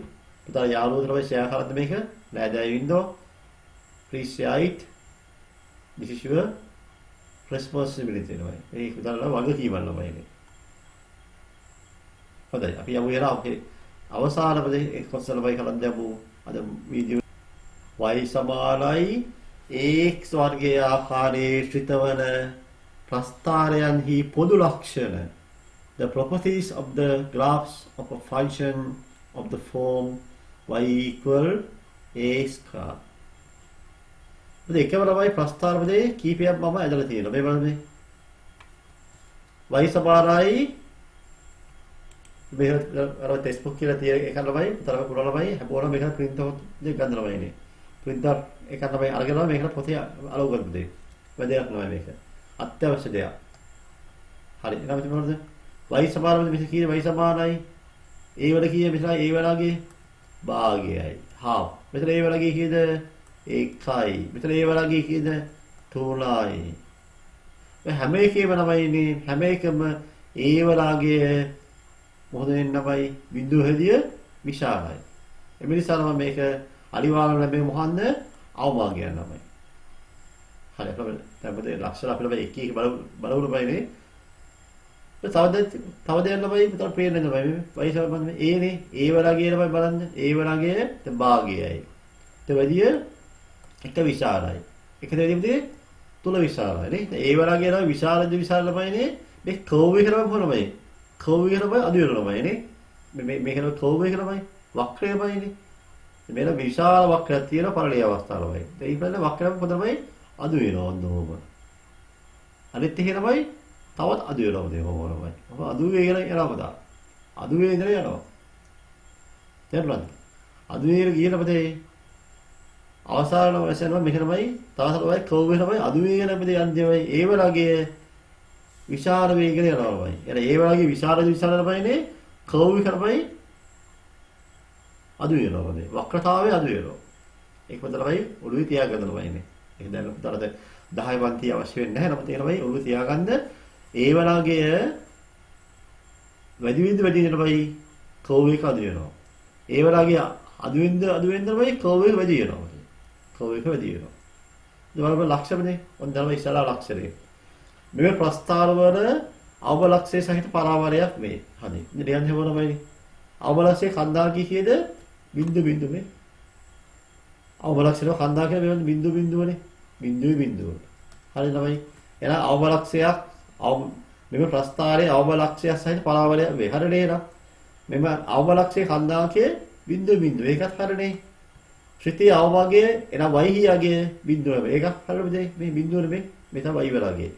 පුතා යාළුවෝ තමයි ෂෙයා කරද්ද මේක නෑදෑයෝ ඉන්නෝ please share it this is your responsibility නේ ඒක පුතාලා වගකීමක් ළමයිනේ හොඳයි අපි යමු එනවා අපේ අවසාන පදේ කොටස ළමයි කරන් දැමු අද වීඩියෝ y සමානයි x වර්ගයේ ආකාරයේ ශ්‍රිතවන ප්‍රස්ථාරයන්හි පොදු ලක්ෂණ the properties of the graphs of a function of the form y equal a square. මේ එකම ළමයි ප්‍රස්ථාර පදේ කීපයක් මම ඇදලා තියෙනවා. මේ බලන්න y සමානයි මේ අර ටෙක්ස්ට් බුක් කියලා තියෙන එක ළමයි තරම පුරා ළමයි හැමෝම මේක print out දෙක ගන්න ළමයිනේ. printer එක තමයි අරගෙන මේකට පොතේ අලෝක කරපු දෙයක්. වැඩයක් නෑ මේක. අත්‍යවශ්‍ය දෙයක්. හරි. ඊළඟට මොනවද? y සමානයි මෙතන කියන්නේ y සමානයි a වල කියේ මෙතන a වලගේ භාගයයි. half. මෙතන a වලගේ කීයද? 1යි. මෙතන a වලගේ කීයද? 3යි. මේ හැම එකේම ළමයිනේ හැම එකම a වලගේ මොකද වෙන්නමයි බිඳුව හැදිය විශාලයි. ඒ නිසා නම් මේක අනිවාර්යයෙන්ම ලැබෙන්නේ මොකන්ද? අවභාගයක් ළමයි. හරි අපිට දැන් ලක්ෂණ අපිට එක එක බලවුන බයිනේ. තව දෙයක් ළමයි පුතට පේන්නේ ළමයි මේ y සමාන මේ a නේ a වලගේ ළමයි බලන්න a වලගේ භාගයයි. ඒ වැඩිය එක විශාලයි. එක දෙවිදේ තුන විශාලයි නේ. a වලගේ ළමයි විශාල ළමයිනේ මේ කර්ව් එක ළමයි කර්ව් එක ළමයි අඩු වෙන ළමයි නේ. මේක කර්ව් එක ළමයි වක්‍රය ළමයිනේ. මේක විශාල වක්‍රයක් තියෙන පරිලී අවස්ථාවලයි. ඒ ඉතින් වක්‍රයක් පොදමයි අඩු වෙනවා ඔන්නෝම. අනිත් එක ළමයි තවත් අඩු වෙනවා දෙකෝමයි. ඔබ අඩු වේගෙන යනවා දා. අඩු වේගෙන යනවා. තේරුණාද? අඩු වේගෙන ගියන පදේ අවසාන වශයෙන්ම මේක ළමයි තවත් ළමයි කර්ව් එක ළමයි අඩු වේගෙන පදේ යන්නේ ඒ වලගේ විශාල වේගයෙන් යනවා ළමයි. එන ඒ වගේ විශාල ළමයිනේ කර්ව් එක ළමයි අඩු වෙනවා නේ. වක්‍රතාවය අඩු වෙනවා. ඒක පොතලමයි ඔළුවේ තියාගන්න ළමයිනේ. ඒක දැන් පුතාට 10 පන්ති අවශ්‍ය වෙන්නේ නැහැ. නමුත් ඒ ළමයි ඔළුවේ තියාගන්න ඒ වලගේ වැඩි ළමයි කර්ව් එක අඩු වෙනවා. ඒ වලගේ අඩු වෙන්න ළමයි කර්ව් එක වැඩි වෙනවා. කර්ව් එක වැඩි වෙනවා. ඒ වගේ ලක්ෂණනේ ඔන්න තමයි ඉස්සලා ලක්ෂණේ. මේ ප්‍රස්ථාර වල අවලක්ෂය සහිත පරාවරයක් මේ. හරි. ඉතින් යන්නේ මොනවයිනේ? අවලක්ෂය කන්දාකී කීයද? බිංදු මේ. අවලක්ෂය කන්දා කියලා මේ බිංදුවනේ. බිංදුව. හරි තමයි. එහෙනම් අවලක්ෂයක් මෙම ප්‍රස්ථාරයේ අවලක්ෂය සහිත පරාවරයක් වේ. හරි නේද? මෙම අවලක්ෂය කන්දාකයේ බිංදු. ඒකත් හරිනේ. ශ්‍රිතී අවභාගයේ එන වයිහියගේ බිංදුව. ඒකත් හරිද මේ බිංදුවනේ මේ. මේ තමයි වලගේ.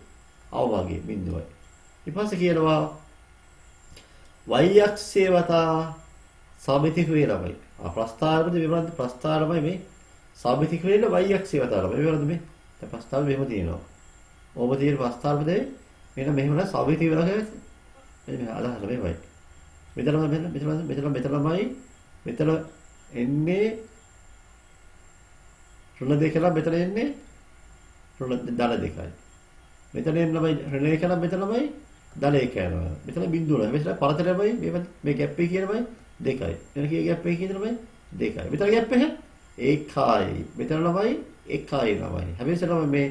අවභාගයේ බිංදුවයි. ඊට පස්සේ කියනවා y අක්ෂයේ වතා සමමිතික වේලමයි. ප්‍රස්ථාරපද විවරන්ත ප්‍රස්ථාරමයි මේ සමමිතික වේල y අක්ෂයේ වතා ළමයි. විවරන්ත මේ දැන් ප්‍රස්ථාර මෙහෙම තියෙනවා. ඕම තියෙන ප්‍රස්ථාරපදේ මෙන්න මෙහෙම නම් සමමිතික වේලගේ මෙන්න අදහස මේවයි. මෙතනමයි මෙතන එන්නේ රුල දෙකලා මෙතන එන්නේ රුල දල දෙකයි. මෙතන එන්නමයි රුල එකලා මෙතනමයි දල එක යනවා. මෙතන බිංදුවල. මෙතන පරතරමයි මේ ગેප් එක කියනමයි 2යි. එතන කී ગેප් එක කියනමයි 2යි. මෙතන ગેප් එක 1යි. මෙතන ළමයි 1යි ළමයි. හැබැයි මේ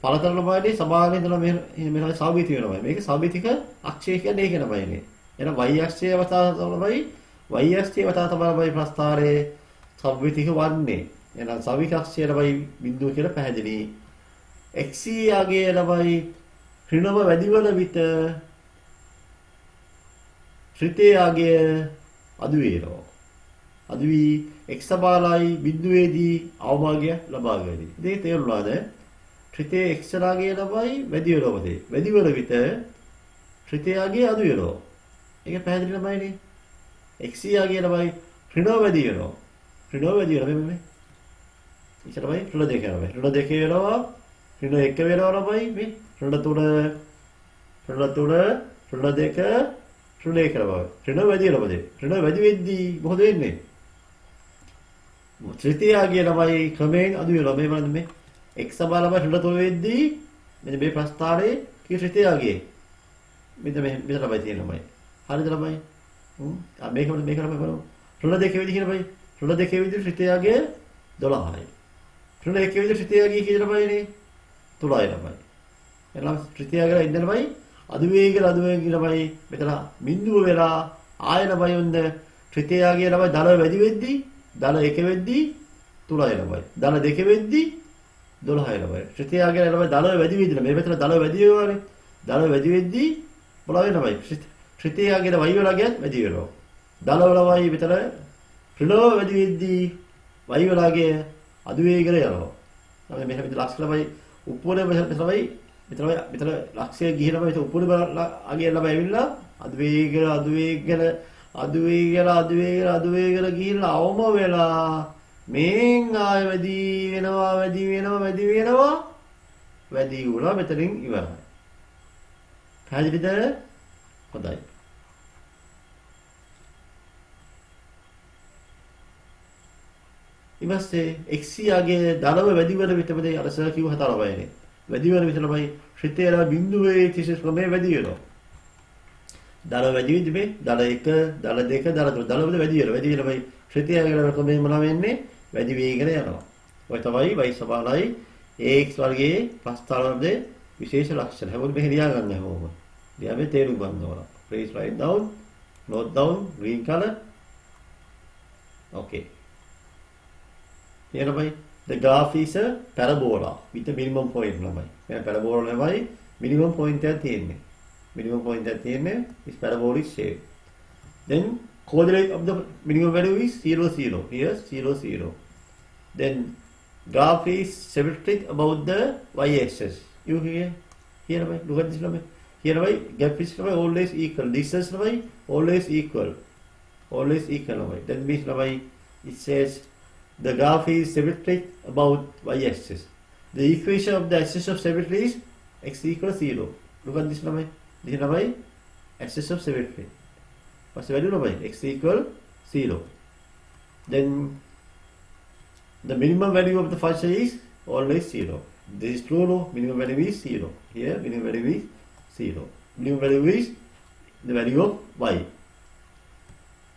පරතර ළමයිනේ සමානයි ඉඳලා මෙහෙම සාබීති වෙනවා. මේක සාබීතික අක්ෂය කියන්නේ ඒක ළමයිනේ. එහෙනම් y අක්ෂයේ වතා තමයි y අක්ෂයේ වතා තමයි ප්‍රස්ථාරයේ සාබීතික වන්නේ. එහෙනම් සාබීතික අක්ෂය ළමයි බිංදුව කියලා පැහැදිලි. x යගේ ළමයි ඍණව වැඩි වන විට ශ්‍රිතයාගේ අඩු වෙනවා. අඩු වී x සමානයි බිඳුවේදී අවභාගය ලබා ගනී. ඉතින් තේරුණාද? ශ්‍රිතයේ x ලාගේ ළමයි වැඩි වෙනවද? වැඩි වන විට ශ්‍රිතයාගේ අඩු වෙනවා. ඒක පැහැදිලි ළමයිනේ. x යාගේ ළමයි ඍණව වැඩි වෙනවා. ඍණව වැඩි වෙනවා මේ. ඉතින්මයි ඍණ දෙක වෙනවා. ඍණ දෙක වෙනවා. ඍණ එක වෙනවා ළමයි මේ. ඍණ තුන ඍණ දෙක ඍණ එක ලබනවා. ඍණ වැඩි වෙනවද? ඍණ වැඩි වෙද්දී මොකද වෙන්නේ? ත්‍රිතියාගේ ළමයි ක්‍රමයෙන් අඩු වෙනවා. මේ බලන්න මේ x සමානම ඍණ තුන වෙද්දී මෙන්න මේ ප්‍රස්ථාරයේ කී ත්‍රිතියාගේ මෙන්න මේ මෙතන ළමයි තියෙන ළමයි. හරිද ළමයි? මේක ළමයි බලමු. ඍණ දෙකේ විදිහ කියන බයි. ඍණ දෙකේ විදිහ ශ්‍රිතයාගේ 12යි. ඍණ එකේ විදිහ ශ්‍රිතයාගේ කීයද බයිනේ? 3යි ළමයි. එහෙනම් ශ්‍රිතයාගේ ඉන්න ළමයි අදුවේගල ළමයි මෙතන බිඳුව වෙලා ආය ළමයි උන්ද ශ්‍රිතයාගේ ළමයි ධන වැඩි වෙද්දී ධන 1 වෙද්දී 3යි ළමයි. ධන 2 වෙද්දී 12යි ළමයි. ශ්‍රිතයාගේ ළමයි ධන වැඩි වෙද්දී මේ මෙතන ධන වැඩි වෙනවානේ. ධන වැඩි වෙද්දී මොනවා වෙනවයි? ශ්‍රිතයාගේ වයි වල ගියත් වැඩි වෙනවා. ධන වලමයි මෙතන ඍණව වැඩි වෙද්දී වයි වලගේ අදුවේගල යනවා. තමයි මෙහෙම විදිහ ලක්ෂ ළමයි උපුරේ මෙතන ලක්ෂය ගිහිනම මෙතන උපුරේ අගේ ළමයි ඇවිල්ලා අදුවේගල ගිහිල්ලා අවම වෙලා මේන් ආය වැඩි වුණා මෙතනින් ඉවරයි. පැහැදිලිද? හොඳයි. ඊපස්සේ x යගේ ධනව වැඩි වෙන විටමදී අර සර් කිව්ව 4යිනේ. වැඩි වෙන විට ළමයි ශ්‍රිතේල බිඳුවේ තිස්ස ක්‍රමයේ වැඩි වෙනවා. ධන වැඩි වෙද්දී මේ ධන 1, ධන 2, ධන 3 ධන වල වැඩි වෙනවා ළමයි ශ්‍රිතේල ක්‍රමයේ මොනවා වෙන්නේ? වැඩි වේගන යනවා. ඔය තමයි y සමානයි ax වර්ගයේ ප්‍රස්ථාරයේ විශේෂ ලක්ෂණ. හැමෝම මෙහෙ ලියා ගන්න හැමෝම. ලියා මේ තේරුම් ගන්න ඕන. Please write down, note down, green color. Okay. Here ළමයි the graph is a parabola with a minimum point ළමයි. මේ parabola ළමයි minimum point එකක් තියෙන්නේ. Minimum point එකක් තියෙන්නේ is parabolic shape. Then coordinate of the minimum value is 0, 0. Here 0, 0. Then graph is symmetric about the y-axis. You here ළමයි look at this ළමයි. Here ළමයි gap is ළමයි always equal. Distance ළමයි always equal. Always equal ළමයි. That means ළමයි it says the graph is symmetric about y-axis. The equation of the axis of symmetry is x equals 0. Look at this ළමයි. This ළමයි axis of symmetry. What's the value ළමයි? X equals 0. Then the minimum value of the function is always 0. This is true, no? Minimum value is 0. Here, minimum value is 0. Minimum value is the value of y.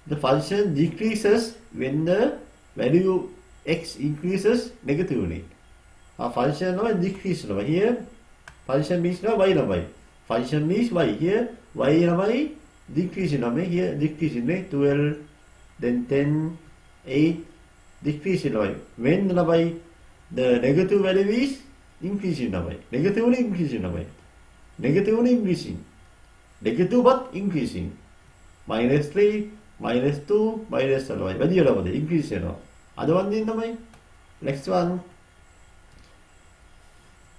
The function decreases when the value x increases negatively. Our function now decrease now. Here, function means now y now y. Function means y. Here, y now y decreasing now. Here, decreasing 12, then 10, 8, decreasing now. When now y the negative value is increasing now. Negatively increasing now. Negatively increasing. Negative but increasing. -3, -2, -7. What do you know? Increase now. Other one in the way. Next one.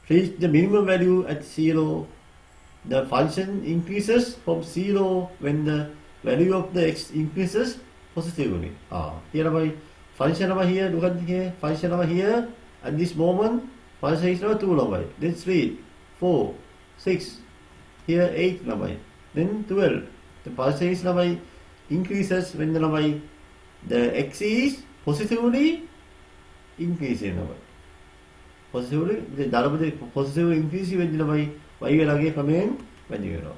Reach the minimum value at 0. The function increases from 0 when the value of the x increases positively. Here my function over here, look at here, function over here at this moment, function is now 2 number. Then 3, 4, 6, here 8 number. Then 12. The function is now increases when the number the x is positively increasing number. Positively, the positive increase when the number y will again come in when you know.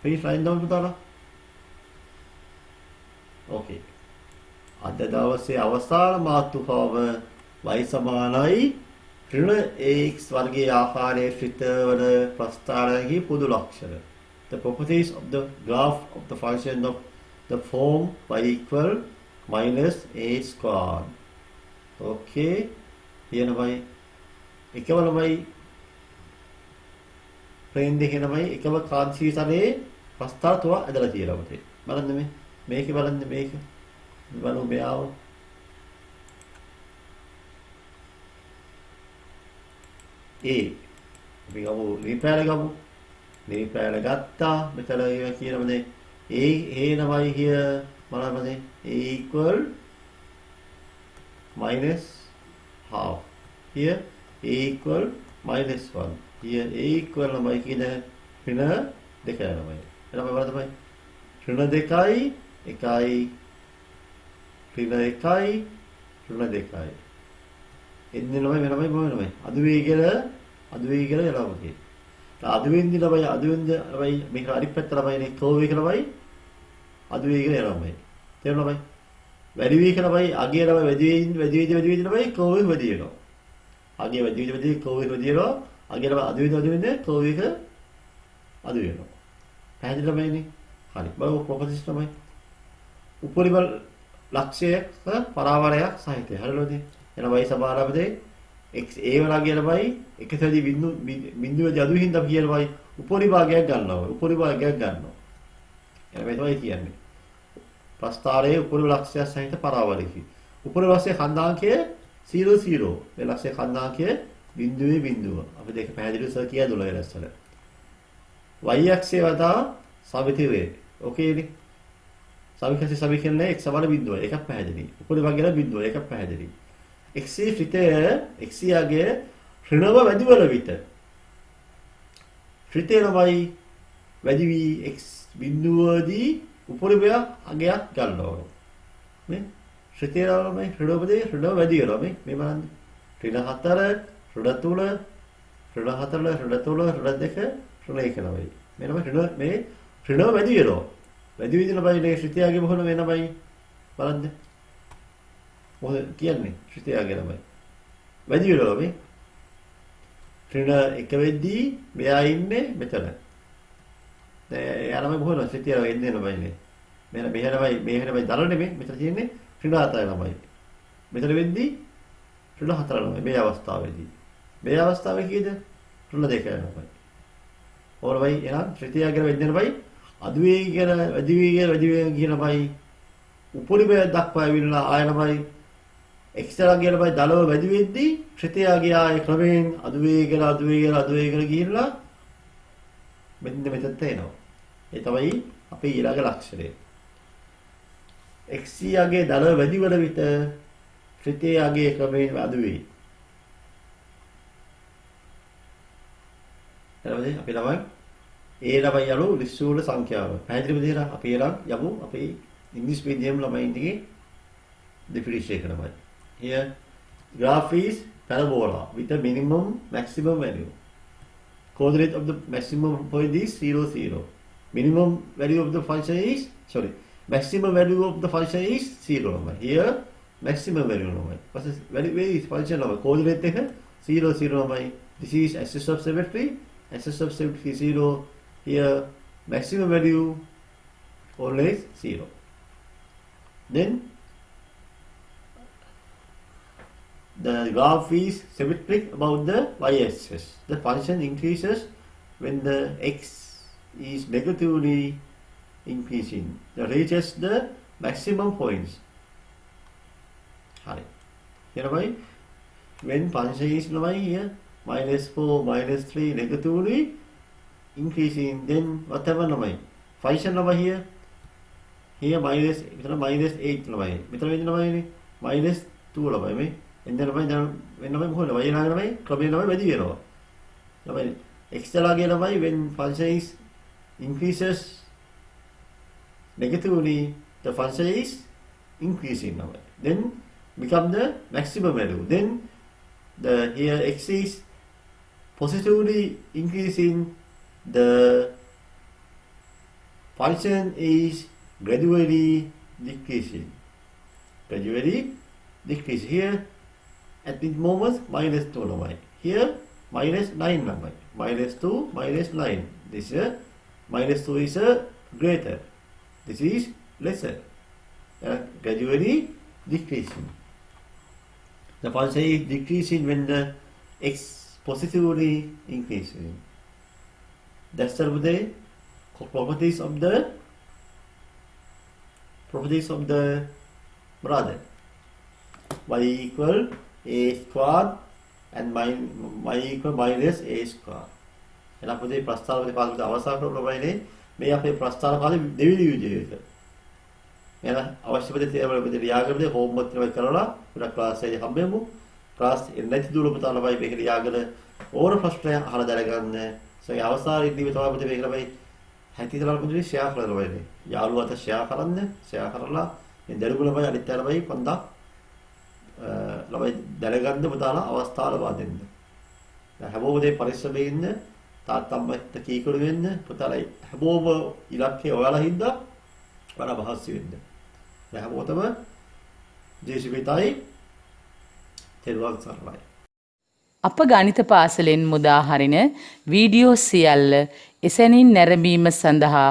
Please write down to okay. අද දවසේ අවසාන මාතෘකාව y සමානයි ඍණ ax වර්ගයේ ආකාරයේ ශ්‍රිතවල ප්‍රස්ථාරයේ පොදු ලක්ෂණ. The properties of the graph of the function of the form y equal minus a squared. Okay. Here නමයි එකම ළමයි ප්ලේන් දෙකේ ළමයි එකම කාන්තිසරේ ප්‍රස්ථාර තුන ඇදලා තියෙනවා මතේ. බලන්න මේකේ බලන්න මේක. බලමු මෙයාව. A අපි ගමු ලිපෑල ගමු. ලිපෑල ගත්තා. මෙතන කියනවානේ A නමයි here බලන්නනේ A equal minus half. Here A equal minus 1. Here A equal නමයි කියන ඍණ දෙකයි නමයි. එතකොට බලන්න තමයි ඍණ දෙකයි එකයි ඍණ එකයි ඍණ දෙකයි. එන්නේ නමයි වෙනමයි මොනමයි. අදුවේගල යනවා මොකේ. අදුවෙන්දි නමයි මේක අනිත් පැත්ත නමයිනේ කෝව එක නමයි අදුවේගල යනවා මේ. තේරුණා නමයි. වැඩි වී කරමයි අගය ළමයි වැඩි වී ළමයි කර්ව් එක වැඩි වෙනවා. අගය වැඩි වී කර්ව් එක වැඩි වෙනවා. අගය ළමයි අඩු වෙන කර්ව් එක අඩු වෙනවා. පැහැදිලිද මේනේ? හරි. බලමු ප්‍රොපර්ටිස් තමයි. උපරිම ලක්ෂ්‍යයක් පරාවරයක් සහිතයි. හරිද? එහෙනම් y සමානවද x a වලගේ ළමයි එකසදී බිඳුවේදී අඩු හින්දා කියලාමයි උපරිභාගයක් ගන්නවා. උපරිභාගයක් ගන්නවා. එහෙනම් මේ තමයි කියන්නේ. ප්‍රස්ථාරයේ උපරිම ලක්ෂ්‍ය සහිත පරාවරයකි. උපරිම ලක්ෂ්‍ය ඛණ්ඩාංකය 00. මේ ලක්ෂ්‍ය ඛණ්ඩාංකය බිඳුව. අපි දෙක පැහැදිලිව සර් කියා දුන්නා ඉස්සර. y අක්ෂයේ වටා සමිතිවේ. ඕකේනේ. සමිතියේ සමීකරණය x සමාන බිඳුව. එකක් පැහැදිලි. උපරිභාගය බිඳුව. එකක් පැහැදිලි. x ශ්‍රිතය x යගේ ඍණව වැඩි වන විට ශ්‍රිතය ළමයි වැඩි වී x බිඳුවදී උපරිමය අගයක් ගන්නවා. මේ ශ්‍රිතය ළමයි ඍණව වැඩි වෙනවා මේ බලන්න. ඍණ 4 ඍණ 3 ඍණ 4 ඍණ 3 ඍණ 2 ඍණ 1 ළමයි. මේ ඍණව වැඩි වෙනවා. වැඩි විදිහට ළමයි මේ ශ්‍රිතයගේ මොහොන වෙනමයි බලන්න. මොකද කියන්නේ ශ්‍රිතයගේ ළමයි වැඩි වෙනවා මේ ඍණ 1 වෙද්දී මෙයා ඉන්නේ මෙතන. දැන් එයා ළමයි මොකද ශ්‍රිතය එන්නේ ළමයිනේ. මෙහෙරමයි දරන්නේ මෙතන තියෙන්නේ ඍණ 4 ළමයි. මෙතන වෙද්දී ඍණ 4 ළමයි මේ අවස්ථාවේදී. මේ අවස්ථාවේ කීයද? ඍණ 2 ළමයි. ඕරවයි එහෙනම් ශ්‍රිතයගේ වෙන්නේ ළමයි අඩු වේගන වැඩි වේගන කියන ළමයි උපරිමය දක්වා ඇවිල්ලා ආය ළමයි එක්ස්ට්‍රා කියලා බයි දලව වැඩි වෙද්දී ශ්‍රිතයගේ ආය ක්‍රමයෙන් අඩු වේගන ගිහිල්ලා මෙන්න මෙතනට එනවා. ඒ තමයි අපේ ඊළඟ ලක්ෂණය. x යගේ දලව වැඩි වන විට ශ්‍රිතයගේ ක්‍රමයෙන් අඩු වෙයි. හරිද? අපි ළමයි ඒ ළමයි යලු ලිස්සූල සංඛ්‍යාව. පැහැදිලිව දෙලා අපි යමු අපේ ඉංග්‍රීසි මීඩියම් ළමයින්ගේ definition එකමයි. Here graph is parabola with a maximum value. Coordinate of the maximum point is 0, 0. Maximum value of the function is 0. Here maximum value number. What is value is function number? Coordinate 0, 0. This is axis of symmetry. Axis of symmetry 0. Here maximum value always 0. Then the graph is symmetric about the y-axis. The function increases when the x is negatively increasing. It reaches the maximum points. Here, when function is here -4, -3 negatively increasing, then what happens? Function here -8 -2 and then when function is increases negatively, the function is increasing now. Then become the maximum value. Then the here x is positively increasing, the function is gradually decreasing. Here at this moment -2 here -9 -2 -9. This -2 is greater, this is lesser, gradually decreasing. The function is decreasing when the x positively increasing. That's the properties of the brother. Y equal a square and y equal minus a square. එහෙනම් අපේ ප්‍රස්තාවකේ පාඩමට අවසන් කරලා මේ අපේ ප්‍රස්තාව කාලේ දෙවෙනි වීඩියෝ එක. එහෙනම් අවශ්‍ය පොතේ තේරුම් ලියාගෙන හෝම්වර්ක් ටික කරලා පුරා ක්ලාස් එකේ හම්බෙමු. ක්ලාස් එන්නති දුරම තමයි මේක ලියාගෙන ඕන ප්‍රශ්නයක් අහලා දැනගන්න. ඒ අවසානයේදී තමයි අපිට මේක ළමයි හැටිදලා පොදුවේ ෂෙයා කරලා වෙන්නේ. යාළුවාට ෂෙයා කරන්න. ෂෙයා කරලා මේ දරුවෝ ළමයි අනිත් ළමයි පොන්දා ළමයි දැනගන්න පුතාලා අවස්ථාව ලබා දෙන්න. හැමෝම දේ පරිස්සමෙන් ඉන්න, තාත්තම්මත් කීකරු වෙන්න, පුතාලා හැමෝම ඉලක්කය ඔයාලා හින්දා වඩා මහන්සි වෙන්න. හැමෝටම දේශිපිතයි තෙරුවන් සරණයි. අප ගණිත පාසලෙන් මුදා හරින වීඩියෝ සියල්ල එසැනින් නැරඹීම සඳහා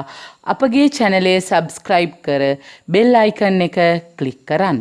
අපගේ චැනලය සබ්ස්ක්‍රයිබ් කර බෙල් අයිකන් එක ක්ලික් කරන්න.